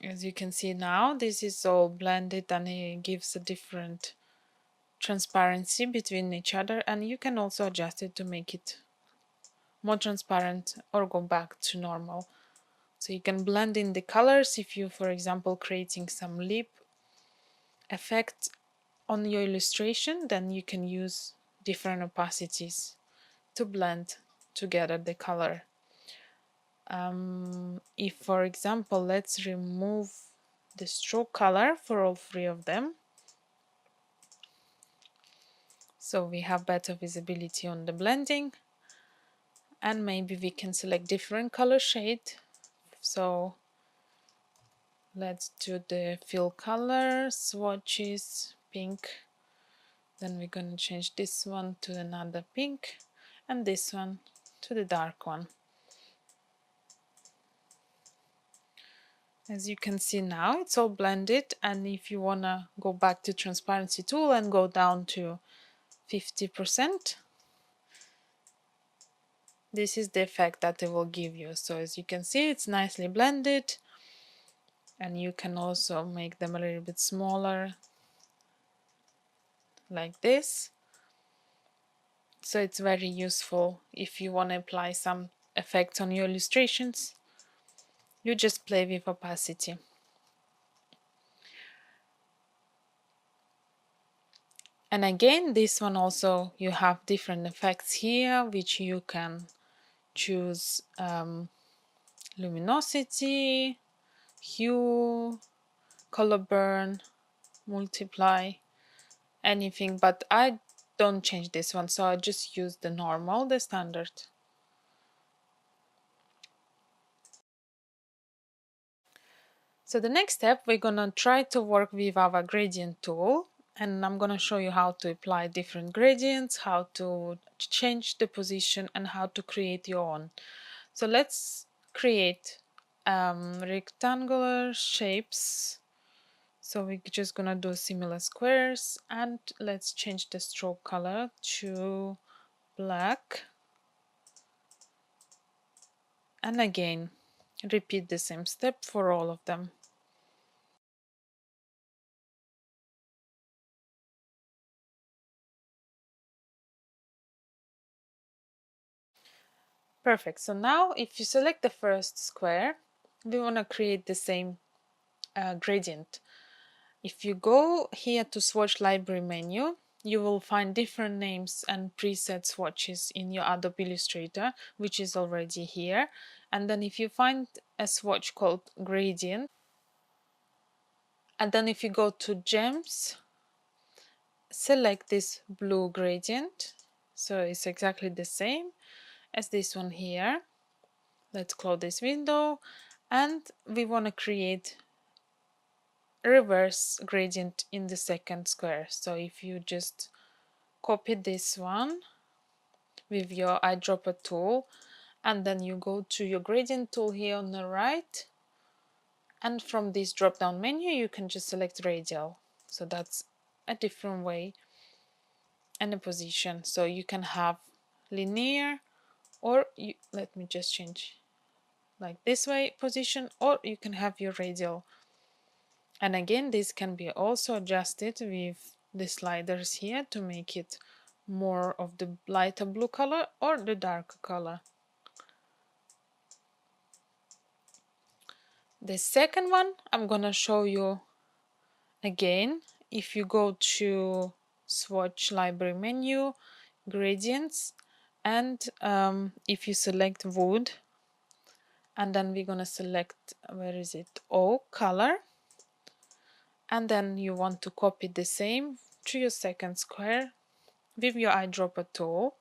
As you can see now, this is all blended and it gives a different transparency between each other, and you can also adjust it to make it more transparent or go back to normal. So you can blend in the colors if you, for example, creating some lip effect on your illustration, then you can use different opacities to blend together the color. If, for example, let's remove the stroke color for all 3 of them, so we have better visibility on the blending, and maybe we can select different color shade. So let's do the fill color swatches pink, then we're going to change this one to another pink and this one to the dark one. As you can see now, it's all blended, and if you want to go back to transparency tool and go down to 50%, this is the effect that it will give you. So as you can see, it's nicely blended, and you can also make them a little bit smaller like this. So it's very useful if you want to apply some effects on your illustrations. You just play with opacity. And again, this one also, you have different effects here, which you can choose luminosity, hue, color burn, multiply, anything, but I don't change this one, so I just use the normal, the standard. So the next step, we're gonna try to work with our gradient tool, and I'm gonna show you how to apply different gradients, how to change the position, and how to create your own. So let's create rectangular shapes. So we're just gonna do similar squares, and let's change the stroke color to black. And again, repeat the same step for all of them. Perfect. So now if you select the first square, we want to create the same gradient. If you go here to swatch library menu, you will find different names and preset swatches in your Adobe Illustrator, which is already here. And then if you find a swatch called gradient, and then if you go to gems, select this blue gradient. So it's exactly the same as this one here. Let's close this window, and we want to create a reverse gradient in the second square. So if you just copy this one with your eyedropper tool, and then you go to your gradient tool here on the right, and from this drop down menu you can just select radial. So that's a different way and a position. So you can have linear, or let me just change like this way position, or you can have your radial. And again, this can be also adjusted with the sliders here to make it more of the lighter blue color or the darker color. The second one I'm gonna show you again. If you go to swatch library menu, gradients, and if you select wood, and then we're gonna select, where is it, oak color, and then you want to copy the same to your second square with your eyedropper tool,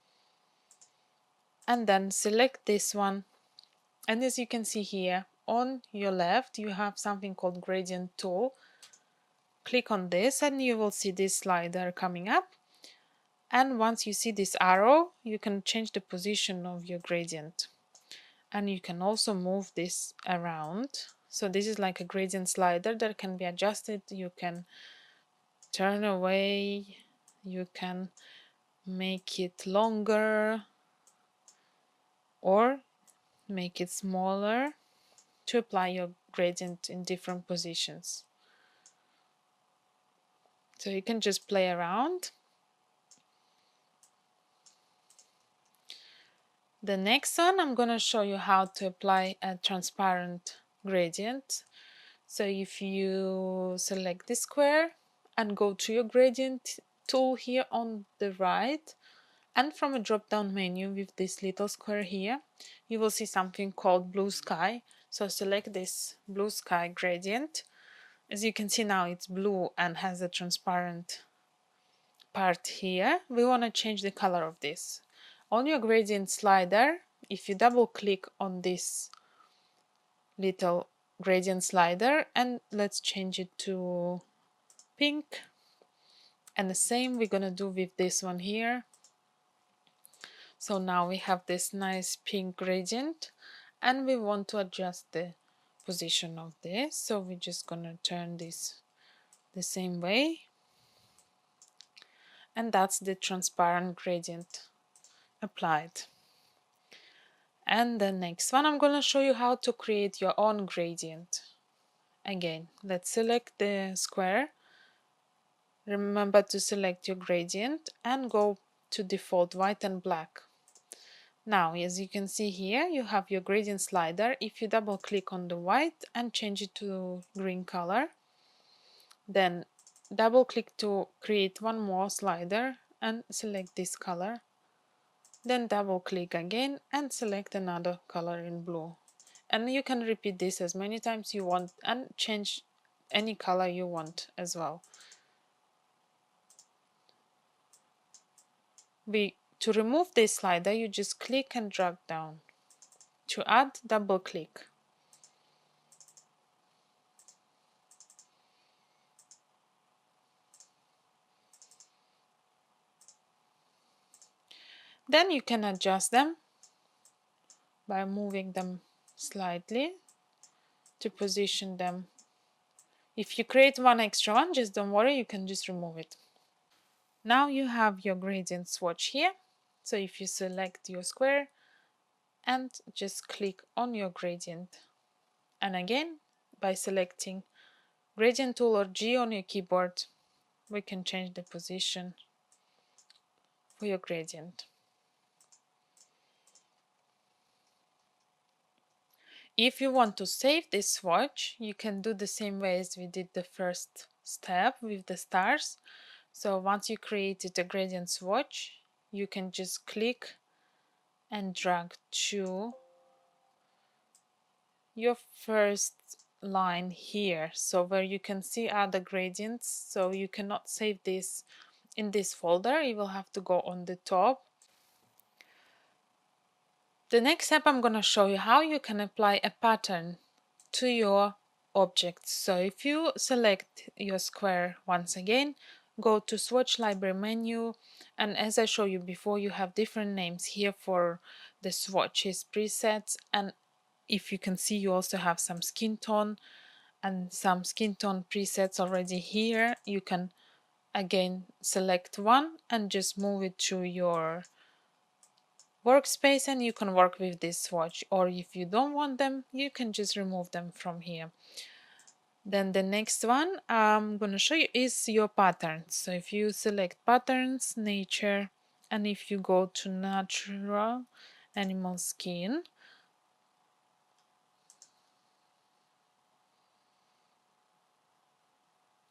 and then select this one. And as you can see here on your left, you have something called gradient tool. Click on this and you will see this slider coming up. And once you see this arrow, you can change the position of your gradient. And you can also move this around. So this is like a gradient slider that can be adjusted. You can turn away, you can make it longer, or make it smaller to apply your gradient in different positions. So you can just play around. The next one, I'm going to show you how to apply a transparent gradient. So if you select this square and go to your gradient tool here on the right, and from a drop down menu with this little square here, you will see something called blue sky. So select this blue sky gradient. As you can see now, it's blue and has a transparent part here. We want to change the color of this. On your gradient slider, if you double click on this little gradient slider, and let's change it to pink, and the same we're gonna do with this one here. So now we have this nice pink gradient, and we want to adjust the position of this. So we're just gonna turn this the same way, and that's the transparent gradient applied. And the next one, I'm gonna show you how to create your own gradient. Again, let's select the square. Remember to select your gradient and go to default white and black. Now, as you can see here, you have your gradient slider. If you double click on the white and change it to green color, then double click to create one more slider and select this color. Then double click again and select another color in blue. And you can repeat this as many times you want and change any color you want as well. To remove this slider, you just click and drag down. To add, double click. Then you can adjust them by moving them slightly to position them. If you create one extra one, just don't worry, you can just remove it. Now you have your gradient swatch here. So if you select your square and just click on your gradient, and again by selecting gradient tool or G on your keyboard, we can change the position for your gradient. If you want to save this swatch, you can do the same way as we did the first step with the stars. So once you created a gradient swatch, you can just click and drag to your first line here, so where you can see other gradients. So you cannot save this in this folder, you will have to go on the top. The next step, I'm going to show you how you can apply a pattern to your objects. So if you select your square once again, go to swatch library menu, and as I showed you before, you have different names here for the swatches presets, and if you can see, you also have some skin tone and some skin tone presets already here. You can again select one and just move it to your workspace, and you can work with this swatch, or if you don't want them, you can just remove them from here. Then the next one I'm going to show you is your patterns. So if you select patterns, nature, and if you go to natural animal skin,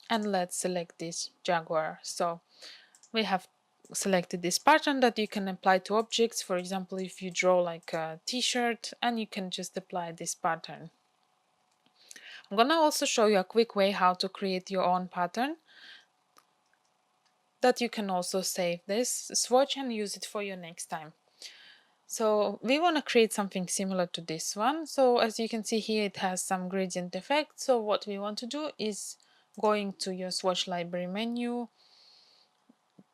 and let's select this jaguar. So we have selected this pattern that you can apply to objects. For example, if you draw like a t-shirt, and you can just apply this pattern. I'm gonna also show you a quick way how to create your own pattern that you can also save this swatch and use it for your next time. So we want to create something similar to this one. So as you can see here, it has some gradient effect. So what we want to do is going to your swatch library menu,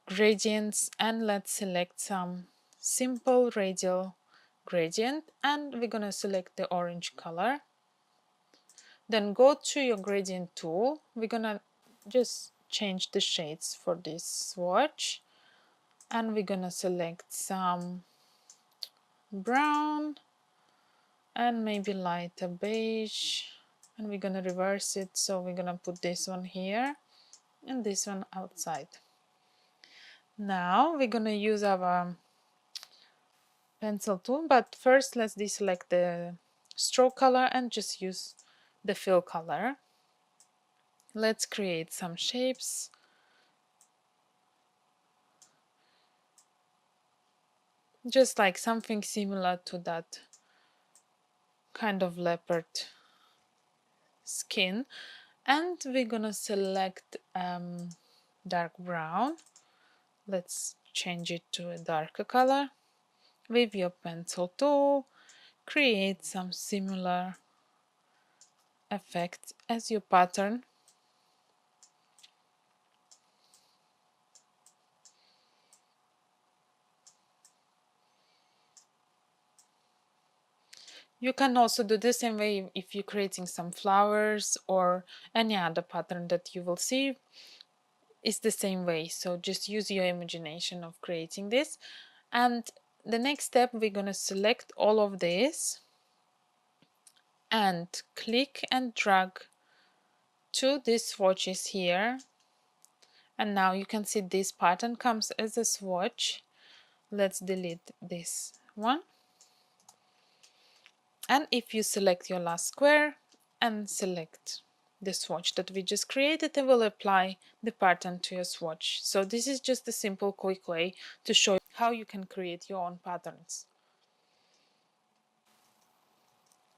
gradients, and let's select some simple radial gradient, and we're going to select the orange color. Then go to your gradient tool. We're going to just change the shades for this swatch, and we're going to select some brown and maybe lighter beige, and we're going to reverse it. So we're going to put this one here and this one outside. Now we're going to use our pencil tool, but first let's deselect the stroke color and just use the fill color. Let's create some shapes. Just like something similar to that kind of leopard skin. And we're gonna select dark brown. Let's change it to a darker color. With your pencil tool, create some similar effect as your pattern. You can also do the same way if you're creating some flowers or any other pattern that you will see. It's the same way, so just use your imagination of creating this. And the next step, we're going to select all of this and click and drag to these swatches here, and now you can see this pattern comes as a swatch. Let's delete this one, and if you select your last square and select the swatch that we just created, it will apply the pattern to your swatch. So this is just a simple quick way to show you how you can create your own patterns.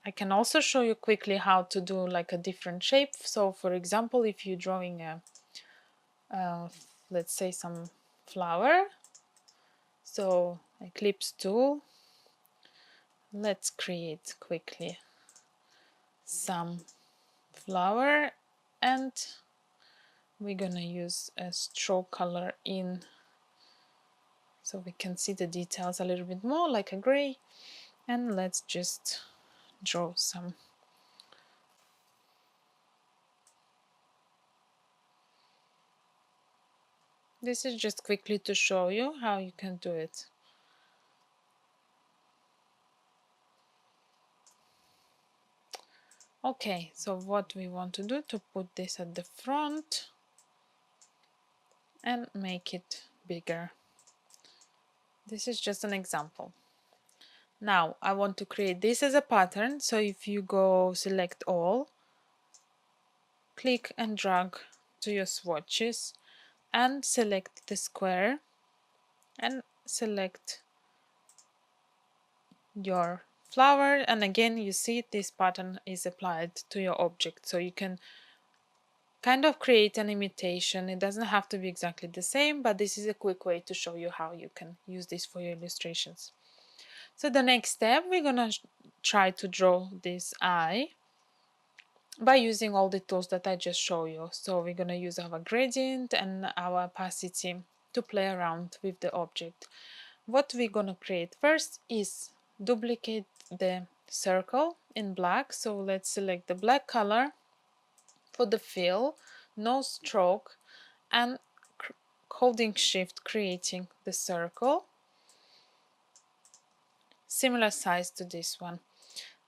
I can also show you quickly how to do like a different shape. So for example, if you're drawing a let's say some flower, so eclipse tool, let's create quickly some flower, and we're gonna use a stroke color in so we can see the details a little bit more, like a gray. And let's just draw some. This is just quickly to show you how you can do it. Okay, so what we want to do to put this at the front and make it bigger. This is just an example. Now I want to create this as a pattern, so if you go select all, click and drag to your swatches and select the square and select your flower, and again you see this pattern is applied to your object, so you can kind of create an imitation. It doesn't have to be exactly the same, but this is a quick way to show you how you can use this for your illustrations. So the next step, we're gonna try to draw this eye by using all the tools that I just showed you. So we're gonna use our gradient and our opacity to play around with the object. What we're gonna create first is duplicate the circle in black. So let's select the black color for the fill, no stroke, and holding shift creating the circle, similar size to this one.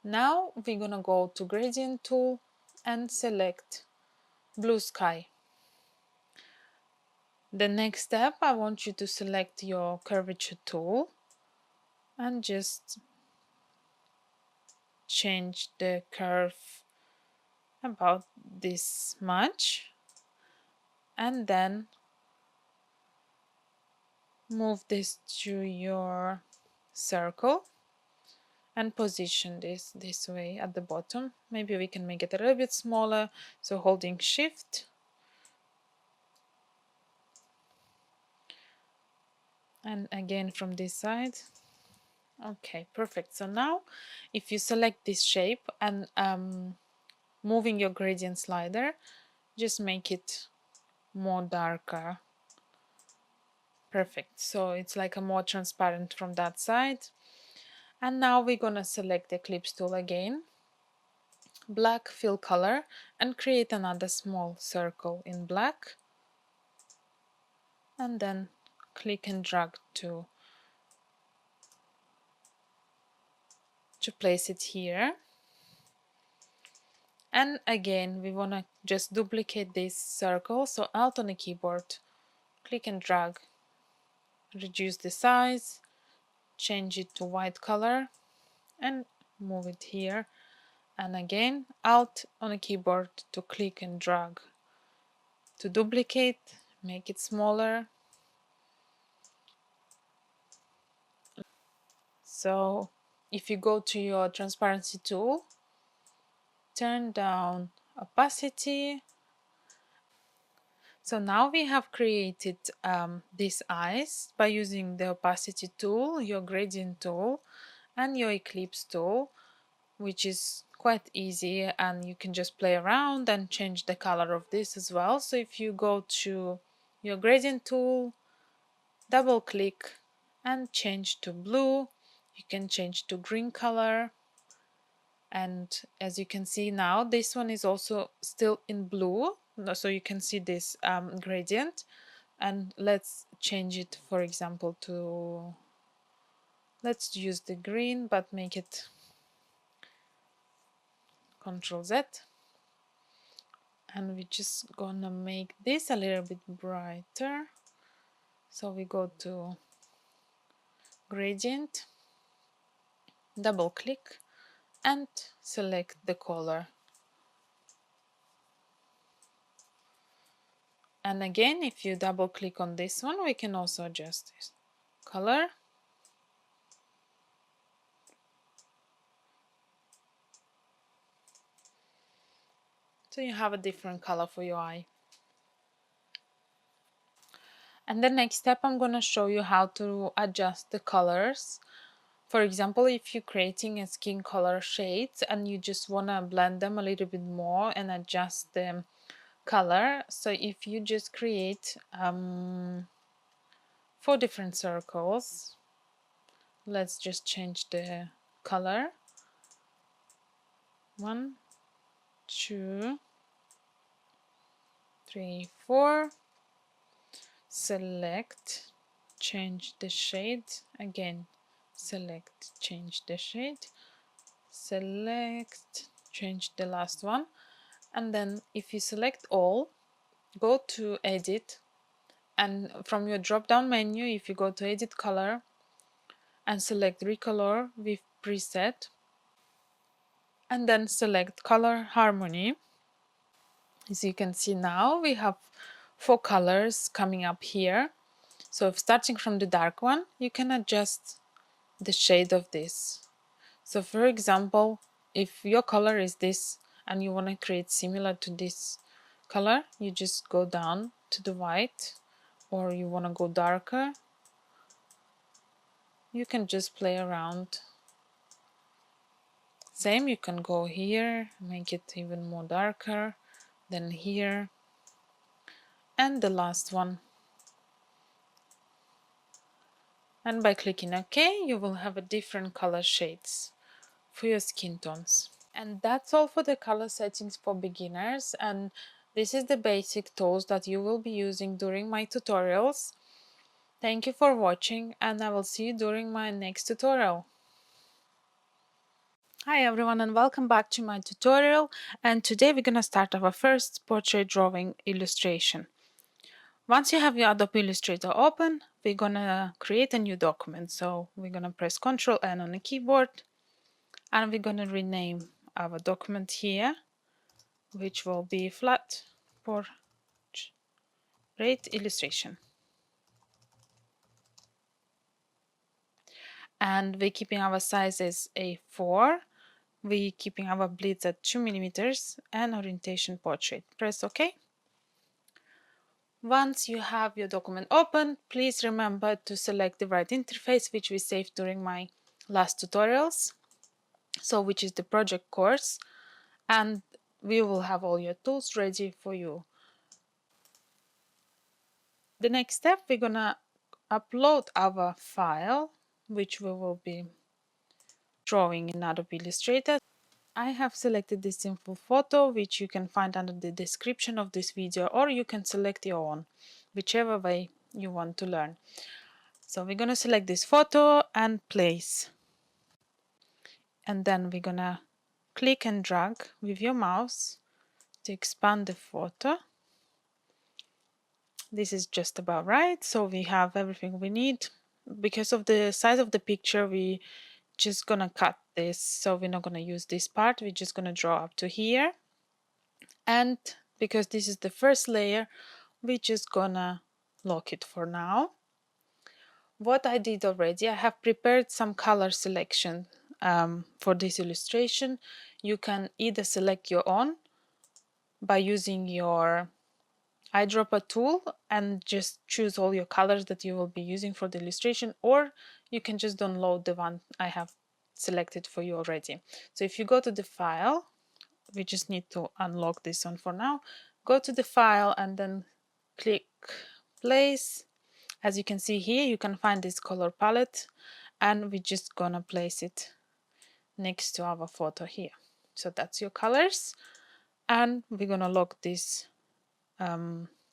Now we're gonna go to gradient tool and select blue sky. The next step, I want you to select your curvature tool and just change the curve about this much, and then move this to your circle and position this way at the bottom. Maybe we can make it a little bit smaller, so holding shift and again from this side. Okay, perfect. So now if you select this shape and moving your gradient slider, just make it more darker. Perfect. So it's like a more transparent from that side. And now we're gonna select the Eclipse tool again, black fill color, and create another small circle in black, and then click and drag to place it here. And again we want to just duplicate this circle, so Alt on the keyboard, click and drag, reduce the size, change it to white color and move it here, and again Alt on the keyboard to click and drag to duplicate, make it smaller. So if you go to your transparency tool, turn down opacity. So now we have created these eyes by using the opacity tool, your gradient tool, and your eclipse tool, which is quite easy, and you can just play around and change the color of this as well. So if you go to your gradient tool, double click and change to blue, you can change to green color. And as you can see now, this one is also still in blue, so you can see this gradient. And let's change it, for example, to, let's use the green but make it Ctrl Z, and we're just gonna make this a little bit brighter. So we go to gradient, double click and select the color. And again, if you double click on this one, we can also adjust this color. So you have a different color for your eye. And the next step, I'm going to show you how to adjust the colors. For example, if you're creating a skin color shades and you just want to blend them a little bit more and adjust the color. So if you just create 4 different circles. Let's just change the color. 1, 2, 3, 4. Select, change the shade. Again, select, change the shade. Select, change the last one. And then if you select all, go to edit, and from your drop down menu, if you go to edit color and select recolor with preset, and then select color harmony. As you can see now, we have 4 colors coming up here. So if starting from the dark one, you can adjust the shade of this. So for example, if your color is this and you want to create similar to this color, you just go down to the white, or you want to go darker, you can just play around. Same, you can go here, make it even more darker, then here, and the last one. And by clicking OK, you will have a different color shades for your skin tones. And that's all for the color settings for beginners, and this is the basic tools that you will be using during my tutorials. Thank you for watching, and I will see you during my next tutorial. Hi everyone, and welcome back to my tutorial, and today we're gonna start our first portrait drawing illustration. Once you have your Adobe Illustrator open, we're gonna create a new document. So we're gonna press Ctrl N on the keyboard, and we're gonna rename our document here, which will be flat portrait illustration. And we're keeping our size as A4. We're keeping our bleeds at 2 millimeters and orientation portrait. Press OK. Once you have your document open, please remember to select the right interface, which we saved during my last tutorials. So which is the project course, and we will have all your tools ready for you. The next step, we're gonna upload our file, which we will be drawing in Adobe Illustrator. I have selected this simple photo, which you can find under the description of this video, or you can select your own, whichever way you want to learn. So we're gonna select this photo and place, and then we're gonna click and drag with your mouse to expand the photo. This is just about right, so we have everything we need. Because of the size of the picture, we just gonna cut this, so we're not gonna use this part, we're just gonna draw up to here. And because this is the first layer, we're just gonna lock it for now. What I did already, I have prepared some color selection for this illustration. You can either select your own by using your eyedropper tool and just choose all your colors that you will be using for the illustration, or you can just download the one I have selected for you already. So if you go to the file, we just need to unlock this one for now. Go to the file and then click place. As you can see here, you can find this color palette, and we're just gonna place it next to our photo here. So that's your colors, and we're gonna lock this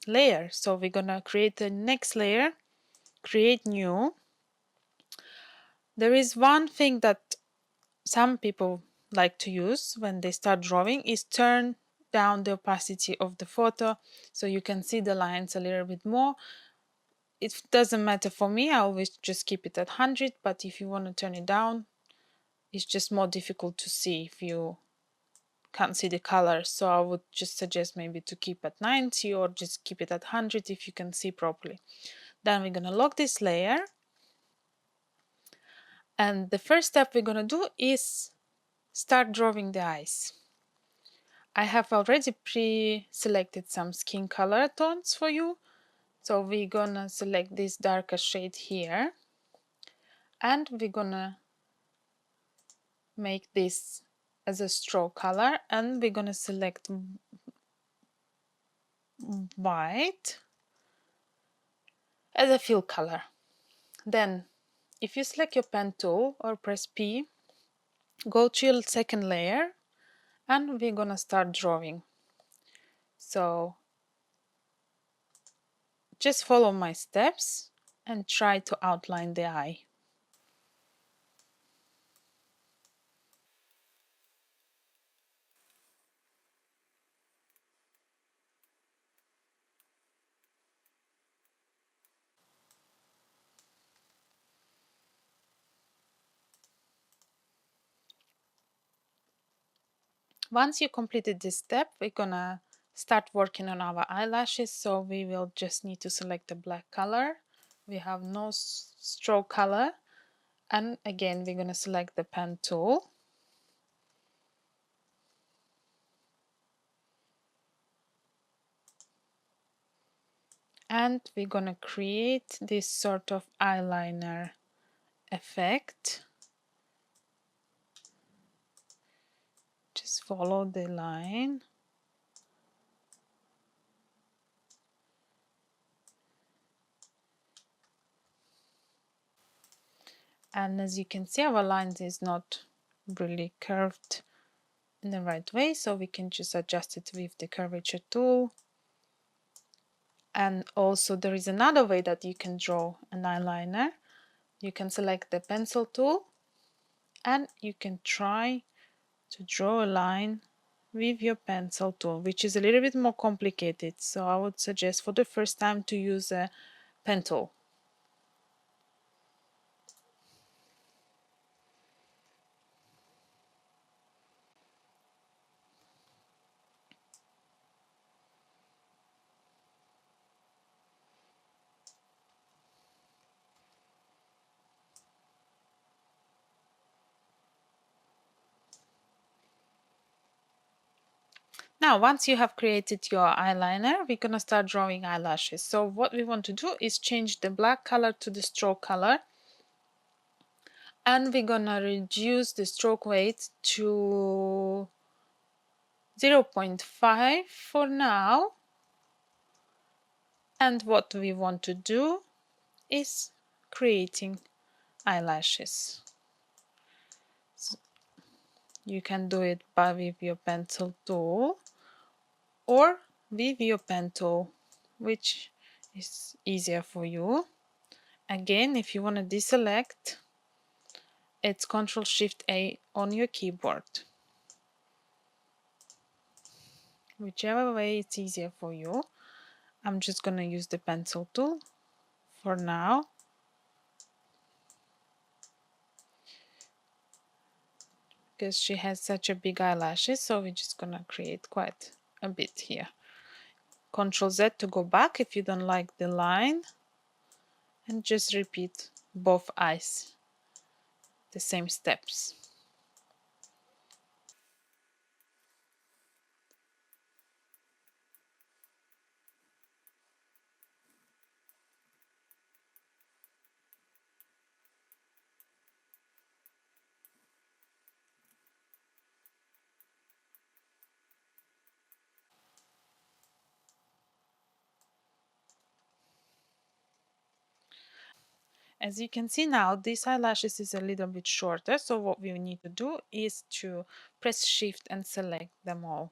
layer. So we're gonna create the next layer, create new. There is one thing that some people like to use when they start drawing is turn down the opacity of the photo so you can see the lines a little bit more. It doesn't matter for me, I always just keep it at 100, but if you want to turn it down, it's just more difficult to see if you can't see the colors. So I would just suggest maybe to keep at 90 or just keep it at 100 if you can see properly. Then we're gonna lock this layer. And the first step we're gonna do is start drawing the eyes. I have already pre-selected some skin color tones for you. So we're gonna select this darker shade here. And we're gonna make this as a stroke color, and we're gonna select white as a fill color. Then if you select your pen tool or press P, go to your second layer and we're gonna start drawing. So just follow my steps and try to outline the eye. Once you completed this step, we're gonna start working on our eyelashes. So we will just need to select the black color. We have no stroke color. And again, we're gonna select the pen tool. And we're gonna create this sort of eyeliner effect. Just follow the line. And as you can see, our lines is not really curved in the right way, so we can just adjust it with the curvature tool. And also there is another way that you can draw an eyeliner. You can select the pencil tool and you can try to draw a line with your pencil tool, which is a little bit more complicated. So I would suggest for the first time to use a pen tool. Now, once you have created your eyeliner, we're going to start drawing eyelashes. So what we want to do is change the black color to the stroke color. And we're going to reduce the stroke weight to 0.5 for now. And what we want to do is creating eyelashes. So you can do it with your pencil tool or with your pen tool, which is easier for you. Again, if you want to deselect, it's Ctrl+Shift+A on your keyboard. Whichever way it's easier for you. I'm just going to use the pencil tool for now. Because she has such a big eyelashes, so we're just going to create quite a bit here. Ctrl+Z to go back if you don't like the line. And just repeat both eyes, the same steps. As you can see now, this eyelashes is a little bit shorter, so what we need to do is to press Shift and select them all.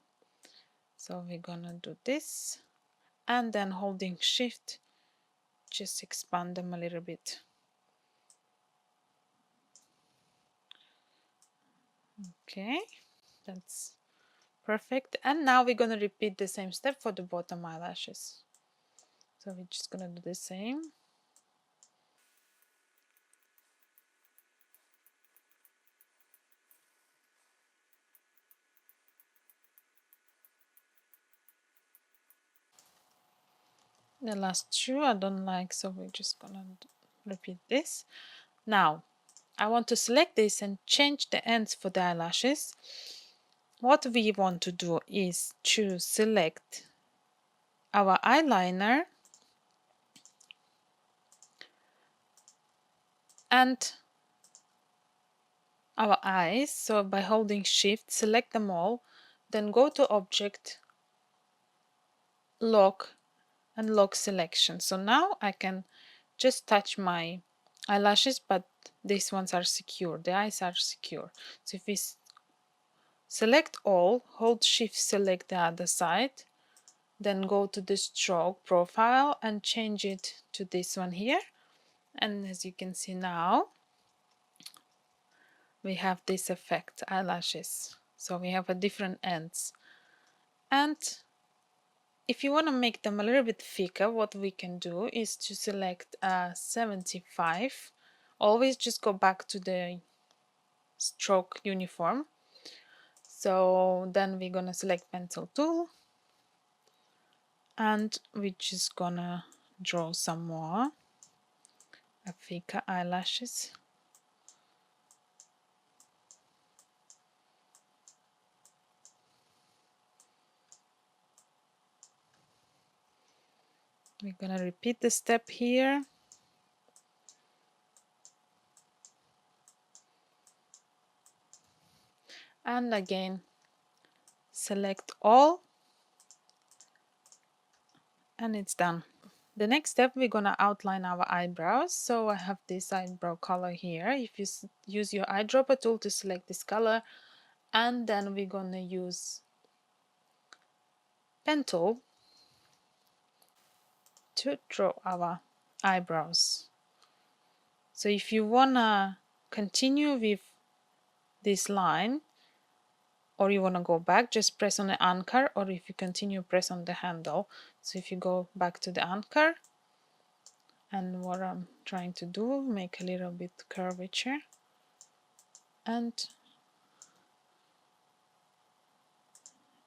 So we're gonna do this, and then holding Shift, just expand them a little bit. Okay, that's perfect. And now we're gonna repeat the same step for the bottom eyelashes. So we're just gonna do the same. The last two I don't like, so we're just gonna repeat this. Now I want to select this and change the ends for the eyelashes. What we want to do is to select our eyeliner and our eyes. So by holding Shift, select them all, then go to Object, Lock, and Lock Selection. So now I can just touch my eyelashes, but these ones are secure, the eyes are secure. So if we select all, hold shift, select the other side, then go to the stroke profile and change it to this one here. And as you can see now, we have this effect, eyelashes. So we have a different ends. And if you want to make them a little bit thicker, what we can do is to select 75. Always just go back to the stroke uniform. So then we're gonna select pencil tool, and we're just gonna draw some more thicker eyelashes. We're gonna repeat the step here. And again, select all, and it's done. The next step, we're gonna outline our eyebrows. So I have this eyebrow color here. If you use your eyedropper tool to select this color, and then we're gonna use pen tool to draw our eyebrows. So if you wanna continue with this line, or you wanna go back, just press on the anchor, or if you continue, press on the handle. So if you go back to the anchor, and what I'm trying to do, make a little bit curvature, and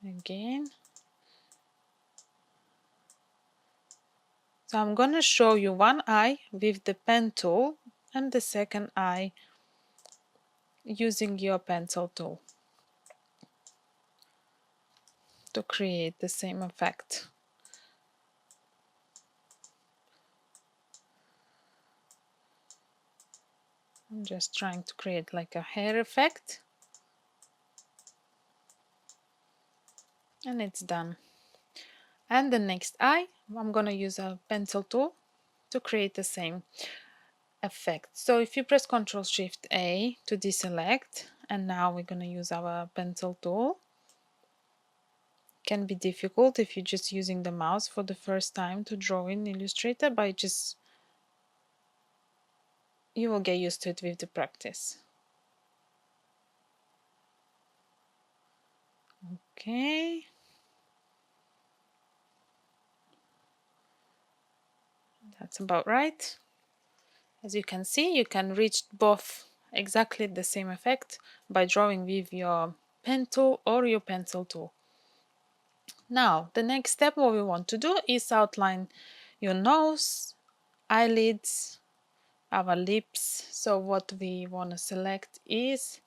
again. So I'm gonna show you one eye with the pen tool and the second eye using your pencil tool to create the same effect. I'm just trying to create like a hair effect, and it's done. And the next eye, I'm gonna use a pencil tool to create the same effect. So if you press Ctrl Shift A to deselect, and now we're gonna use our pencil tool. Can be difficult if you're just using the mouse for the first time to draw in Illustrator, but you will get used to it with the practice. Okay. That's about right. As you can see, you can reach both exactly the same effect by drawing with your pen tool or your pencil tool. Now, the next step, what we want to do is outline your nose, eyelids, our lips. So what we want to select is,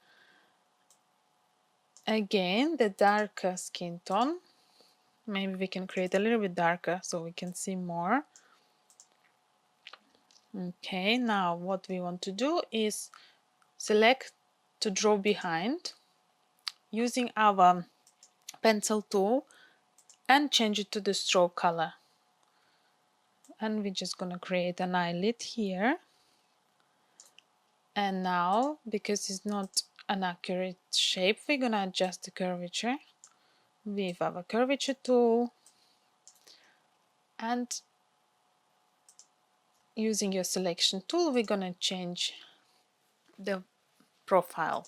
again, the darker skin tone. Maybe we can create a little bit darker so we can see more. Okay, now what we want to do is select to draw behind using our pencil tool and change it to the stroke color. And we're just going to create an eyelid here. And now, because it's not an accurate shape, we're going to adjust the curvature with our curvature tool. And using your selection tool, we're going to change the profile.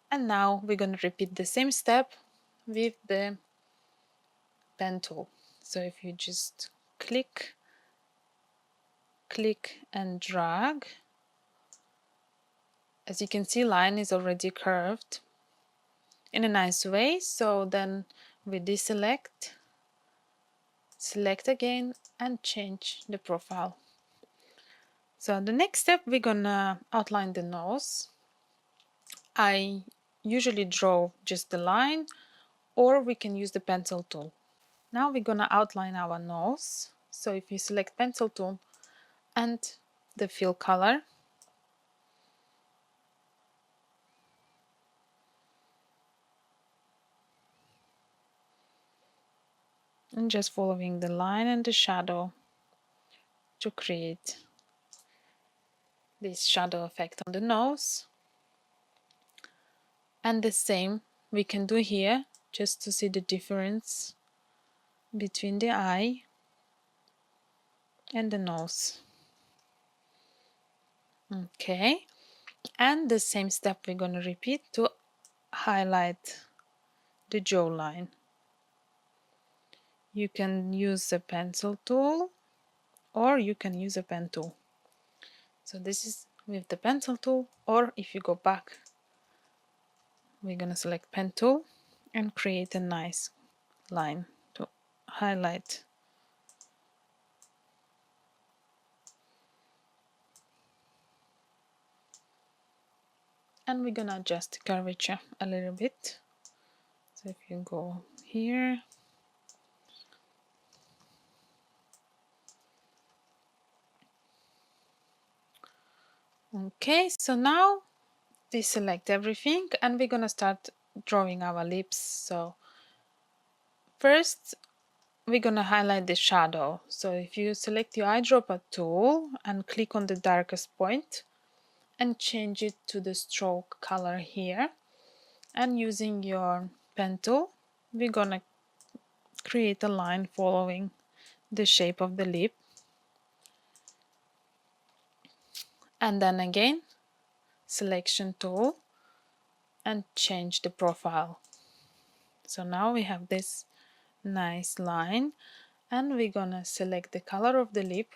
And now we're going to repeat the same step with the pen tool. So if you just click and drag, as you can see, line is already curved in a nice way. So then we deselect, select again, and change the profile. So the next step, we're gonna outline the nose. I usually draw just the line, or we can use the pencil tool. Now we're gonna outline our nose. So if you select pencil tool and the fill color, and just following the line and the shadow to create this shadow effect on the nose. And the same we can do here, just to see the difference between the eye and the nose. Okay, and the same step we're going to repeat to highlight the jawline. You can use a pencil tool or you can use a pen tool. So this is with the pencil tool, or if you go back, we're going to select pen tool and create a nice line to highlight. And we're going to adjust the curvature a little bit. So if you go here, okay, so now deselect everything and we're gonna start drawing our lips. So first we're gonna highlight the shadow. So if you select your eyedropper tool and click on the darkest point and change it to the stroke color here, and using your pen tool, we're gonna create a line following the shape of the lip. And then again, selection tool and change the profile. So now we have this nice line, and we're gonna select the color of the lip,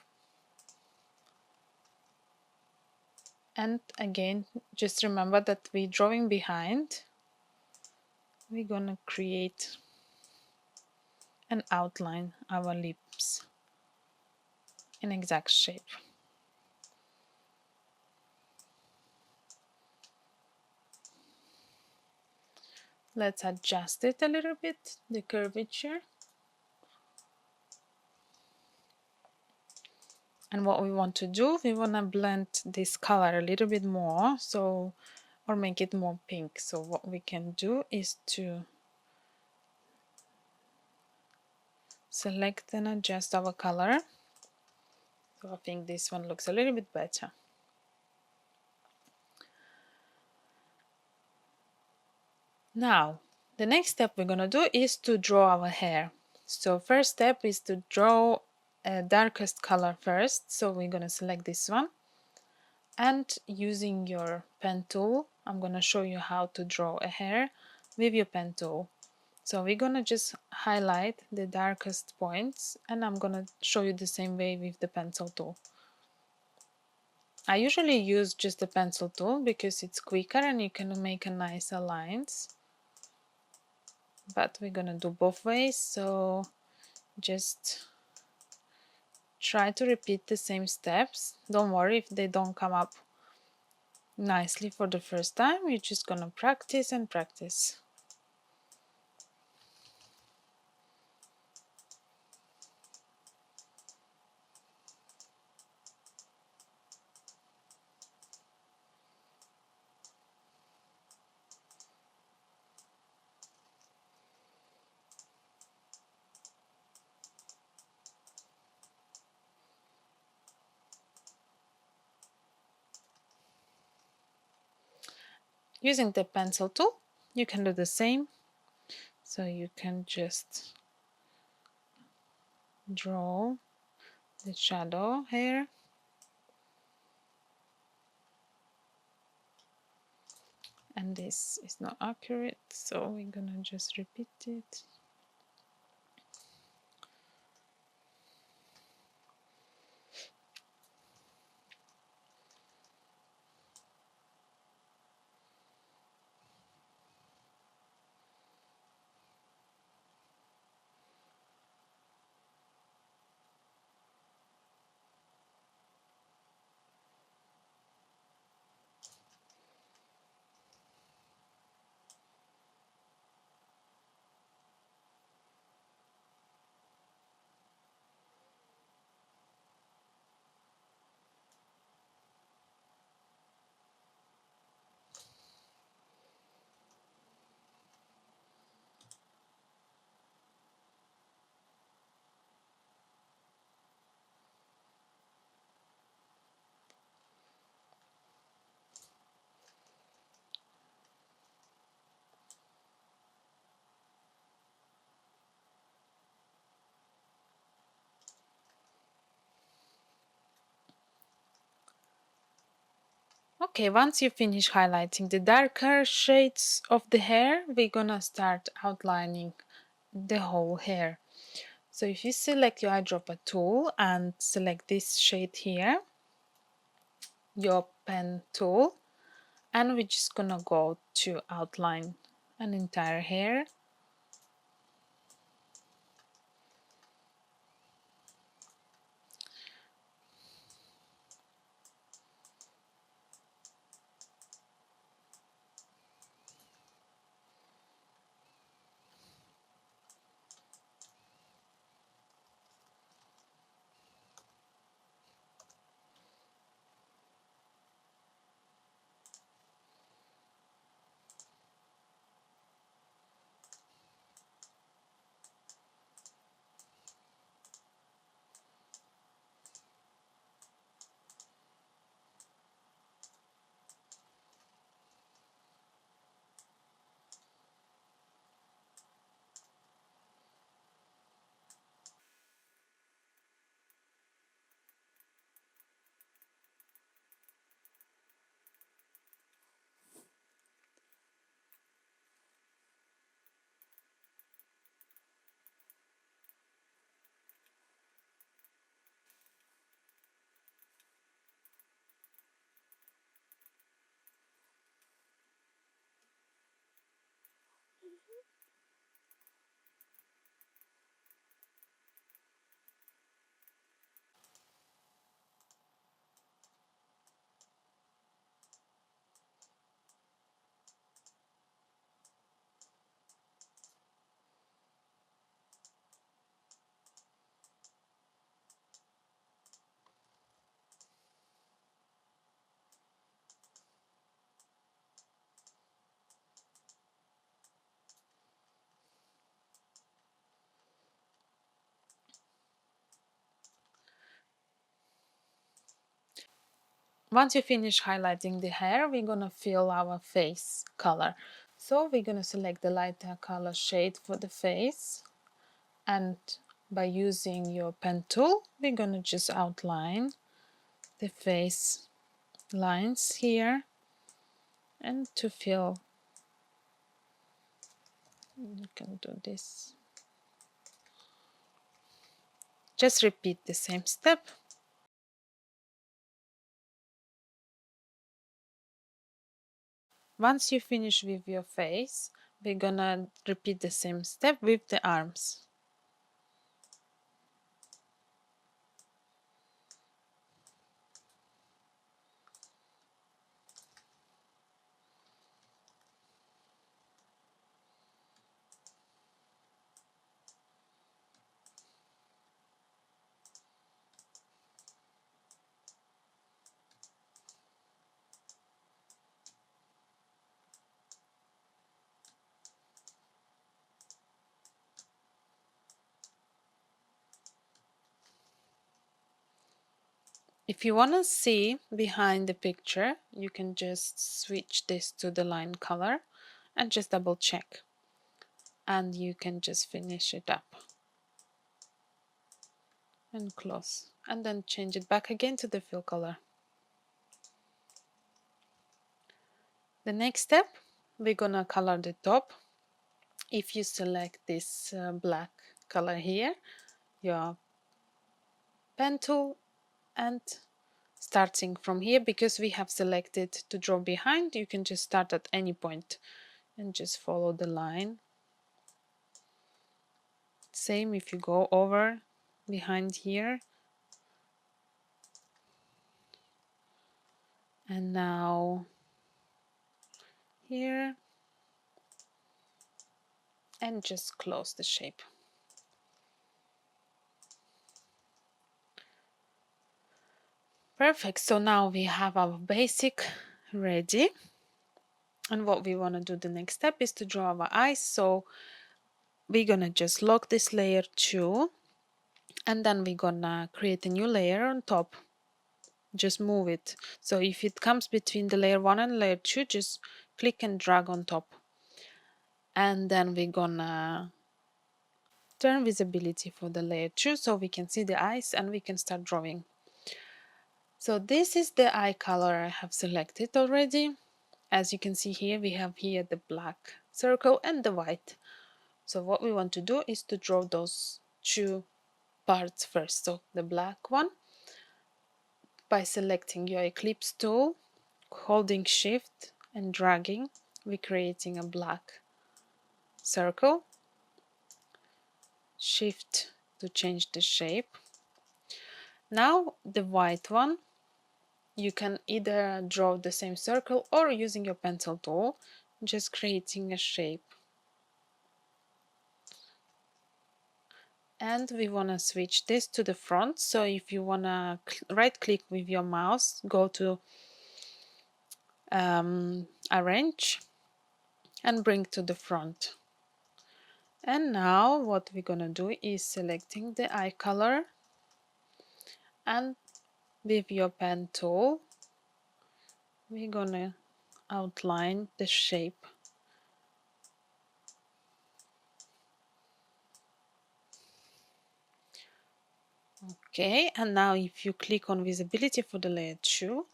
and again just remember that we're drawing behind. We're gonna create and outline our lips in exact shape. Let's adjust it a little bit, the curvature. And what we want to do, we want to blend this color a little bit more, so, or make it more pink. So what we can do is to select and adjust our color. So I think this one looks a little bit better. Now, the next step we're going to do is to draw our hair. So first step is to draw a darkest color first. So we're going to select this one. And using your pen tool, I'm going to show you how to draw a hair with your pen tool. So we're going to just highlight the darkest points, and I'm going to show you the same way with the pencil tool. I usually use just the pencil tool because it's quicker and you can make a nicer lines. But we're gonna do both ways, so just try to repeat the same steps. Don't worry if they don't come up nicely for the first time. You're just gonna practice and practice. Using the pencil tool, you can do the same. So you can just draw the shadow here. And this is not accurate, so we're gonna just repeat it. Okay, once you finish highlighting the darker shades of the hair, we're gonna start outlining the whole hair. So if you select your eyedropper tool and select this shade here, your pen tool, and we're just gonna go to outline an entire hair. Once you finish highlighting the hair, we're gonna fill our face color. So we're gonna select the lighter color shade for the face, and by using your pen tool, we're gonna just outline the face lines here. And to fill, you can do this. Just repeat the same step. Once you finish with your face, we're gonna repeat the same step with the arms. If you want to see behind the picture, you can just switch this to the line color and just double check. And you can just finish it up and close. And then change it back again to the fill color. The next step, we're gonna color the top. If you select this black color here, your pen tool, and starting from here, because we have selected to draw behind, you can just start at any point and just follow the line. Same if you go over behind here. And now here, and just close the shape. Perfect. So now we have our basic ready. And what we want to do the next step is to draw our eyes. So we're gonna just lock this layer 2, and then we're gonna create a new layer on top. Just move it. So if it comes between the layer 1 and layer 2, just click and drag on top. And then we're gonna turn visibility for the layer 2 so we can see the eyes and we can start drawing. So this is the eye color I have selected already. As you can see here, we have here the black circle and the white. So what we want to do is to draw those two parts first. So the black one, by selecting your ellipse tool, holding shift and dragging, we're creating a black circle. Shift to change the shape. Now the white one, you can either draw the same circle or using your pencil tool, just creating a shape. And we want to switch this to the front. So if you want to right click with your mouse, go to arrange and bring to the front. And now what we're gonna do is selecting the eye color, and with your pen tool we're gonna outline the shape. Okay, and now if you click on visibility for the layer 2,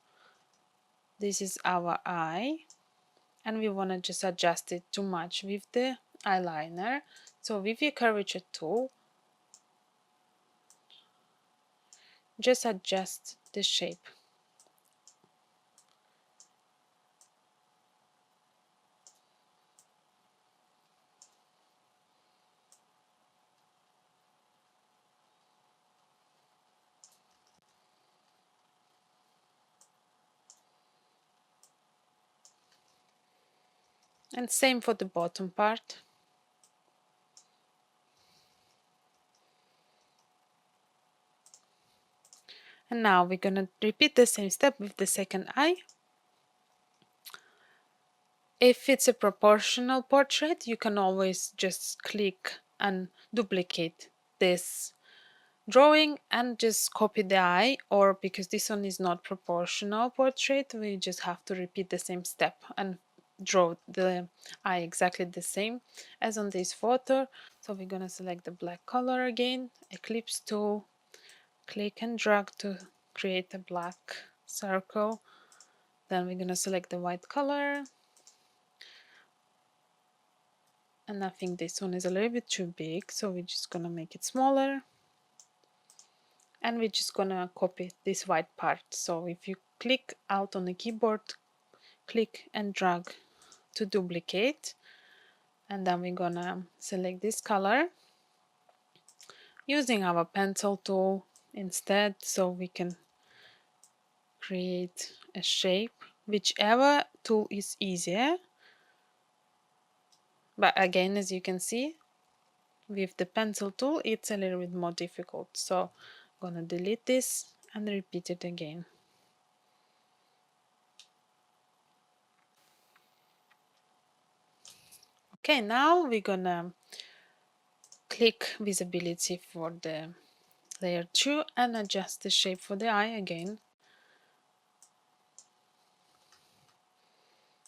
this is our eye, and we want to just adjust it to match with the eyeliner. So with your curvature tool, just adjust the shape. And same for the bottom part. And now we're gonna repeat the same step with the second eye. If it's a proportional portrait, you can always just click and duplicate this drawing and just copy the eye, or because this one is not proportional portrait, we just have to repeat the same step and draw the eye exactly the same as on this photo. So we're gonna select the black color again, ellipse tool, click and drag to create a black circle. Then we're gonna select the white color, and I think this one is a little bit too big, so we're just gonna make it smaller, and we're just gonna copy this white part. So if you click out on the keyboard, click and drag to duplicate, and then we're gonna select this color using our pencil tool instead, so we can create a shape, whichever tool is easier. But again, as you can see, with the pencil tool it's a little bit more difficult, so I'm gonna delete this and repeat it again. Okay, now we're gonna click visibility for the layer 2 and adjust the shape for the eye again.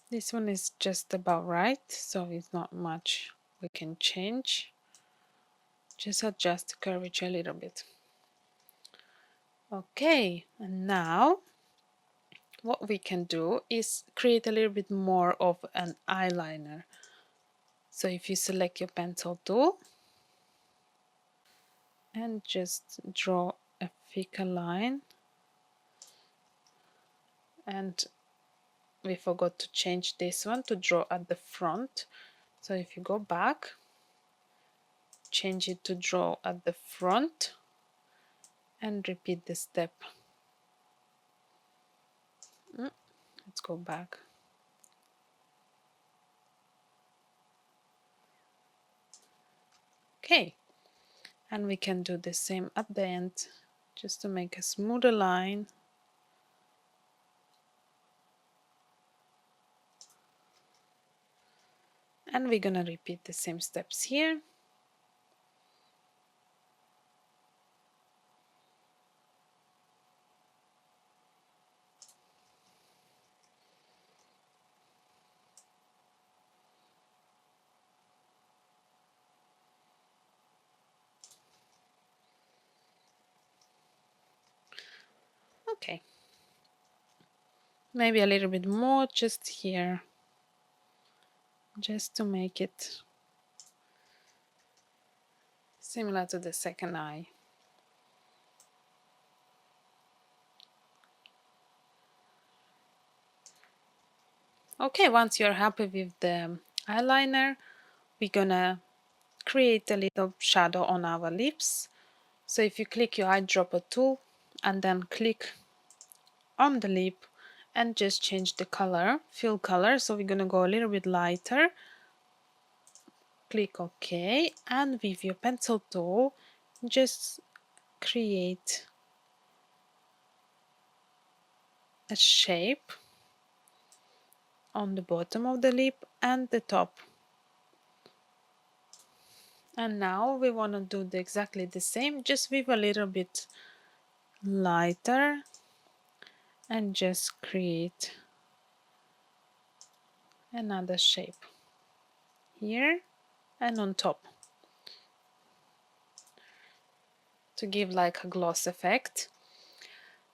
This one is just about right, so it's not much we can change. Just adjust the curvature a little bit. Okay, and now what we can do is create a little bit more of an eyeliner. So if you select your pencil tool and just draw a thicker line, and we forgot to change this one to draw at the front. So if you go back, change it to draw at the front and repeat the step. Let's go back. Okay, and we can do the same at the end, just to make a smoother line. And we're gonna repeat the same steps here. Okay, maybe a little bit more just here, just to make it similar to the second eye. Okay, once you're happy with the eyeliner, we're gonna create a little shadow on our lips. So if you click your eyedropper tool and then click on the lip and just change the color, fill color, so we're gonna go a little bit lighter. Click OK, and with your pencil tool just create a shape on the bottom of the lip and the top. And now we want to do exactly the same, just with a little bit lighter, and just create another shape here and on top to give like a gloss effect.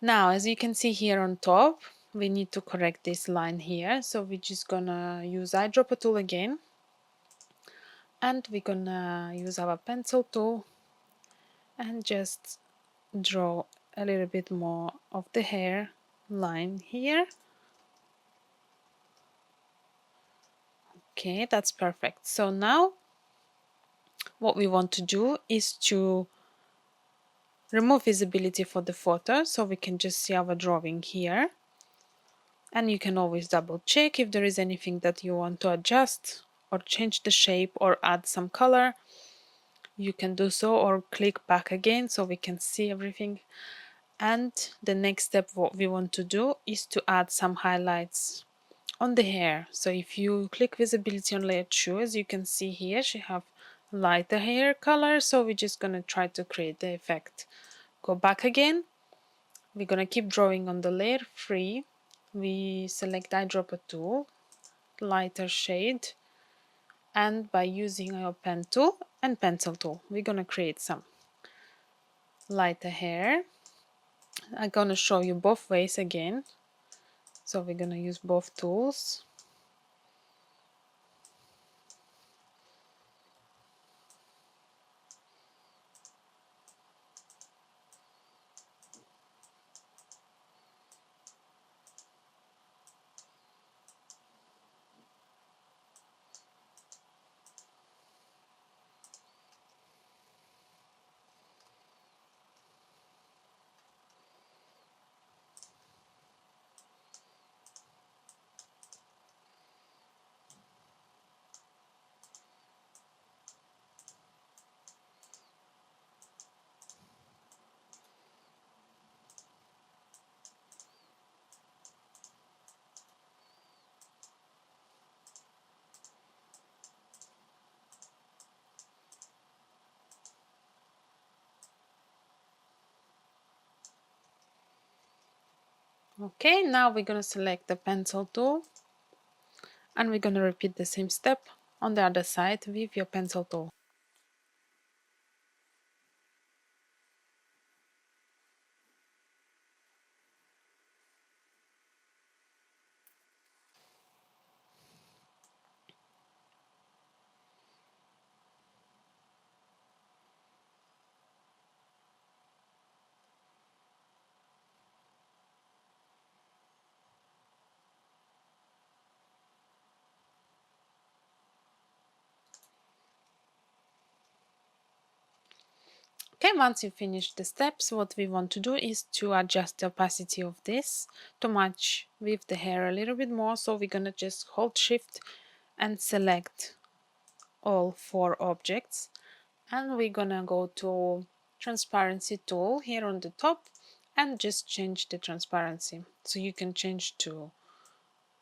Now, as you can see here on top, we need to correct this line here, so we're just gonna use eyedropper tool again, and we're gonna use our pencil tool and just draw a little bit more of the hair line here. Okay, that's perfect. So now what we want to do is to remove visibility for the photo, so we can just see our drawing here. And you can always double check if there is anything that you want to adjust or change the shape or add some color. You can do so, or click back again so we can see everything. And the next step, what we want to do is to add some highlights on the hair. So if you click visibility on layered shoe, as you can see here, she have lighter hair color, so we're just gonna try to create the effect. Go back again, we're gonna keep drawing on the layer 3. We select eyedropper tool, lighter shade, and by using our pen tool and pencil tool, we're gonna create some lighter hair. I'm gonna show you both ways again, so we're gonna use both tools. Okay, now we're gonna select the pencil tool, and we're gonna repeat the same step on the other side with your pencil tool. Okay, once you finish the steps, what we want to do is to adjust the opacity of this to match with the hair a little bit more. So we're gonna just hold shift and select all 4 objects, and we're gonna go to transparency tool here on the top and just change the transparency. So you can change to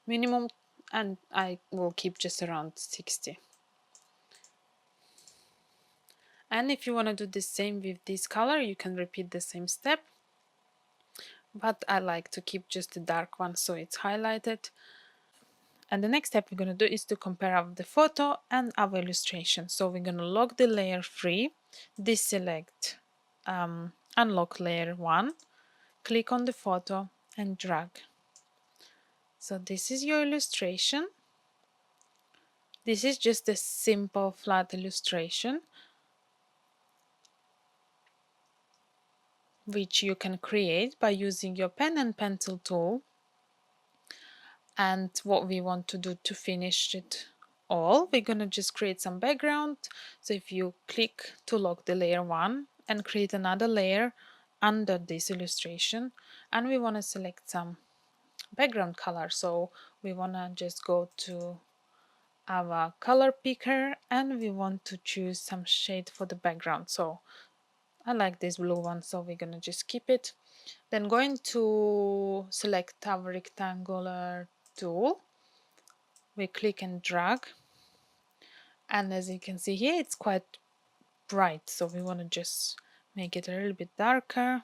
minimum, and I will keep just around 60. And if you want to do the same with this color, you can repeat the same step, but I like to keep just the dark one so it's highlighted. And the next step we're going to do is to compare out the photo and our illustration. So we're going to lock the layer 3, deselect, unlock layer 1, click on the photo and drag. So this is your illustration. This is just a simple flat illustration which you can create by using your pen and pencil tool. And what we want to do to finish it all, we're going to just create some background. So if you click to lock the layer 1 and create another layer under this illustration, and we want to select some background color, so we want to just go to our color picker and we want to choose some shade for the background. So I like this blue one, so we're gonna just keep it. Then going to select our rectangular tool, we click and drag, and as you can see here it's quite bright, so we want to just make it a little bit darker,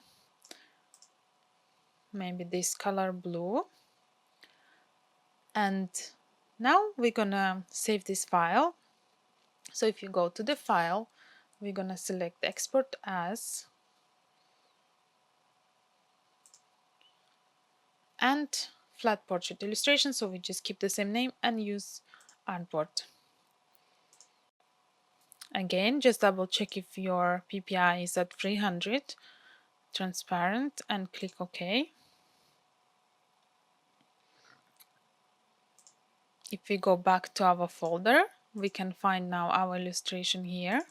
maybe this color blue. And now we're gonna save this file. So if you go to the file, we're gonna select export as and flat portrait illustration, so we just keep the same name and use artboard. Again, just double check if your PPI is at 300 transparent and click OK. If we go back to our folder, we can find now our illustration here.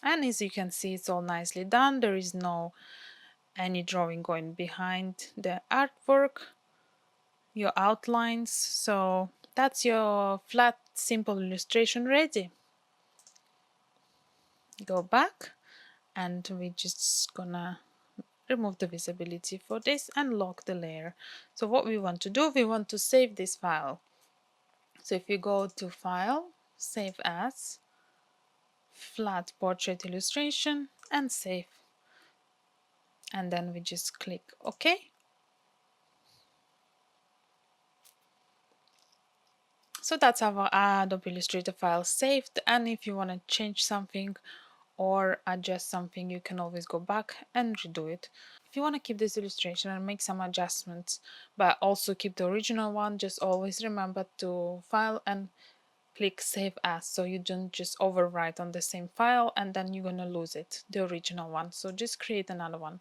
And as you can see, it's all nicely done. There is no any drawing going behind the artwork, your outlines. So that's your flat, simple illustration ready. Go back and we're just gonna remove the visibility for this and lock the layer. So what we want to do, we want to save this file. So if you go to File, Save As, Flat Portrait Illustration, and Save. And then we just click OK. So that's our Adobe Illustrator file saved, and if you want to change something or adjust something, you can always go back and redo it. If you want to keep this illustration and make some adjustments but also keep the original one, just always remember to file and click Save As, so you don't just overwrite on the same file and then you're gonna lose it, the original one. So just create another one.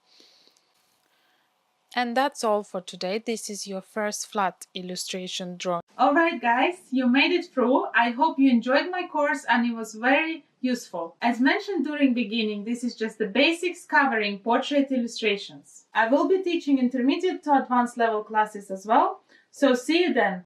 And that's all for today. This is your first flat illustration drawing. Alright guys, you made it through. I hope you enjoyed my course and it was very useful. As mentioned during beginning, this is just the basics covering portrait illustrations. I will be teaching intermediate to advanced level classes as well. So see you then.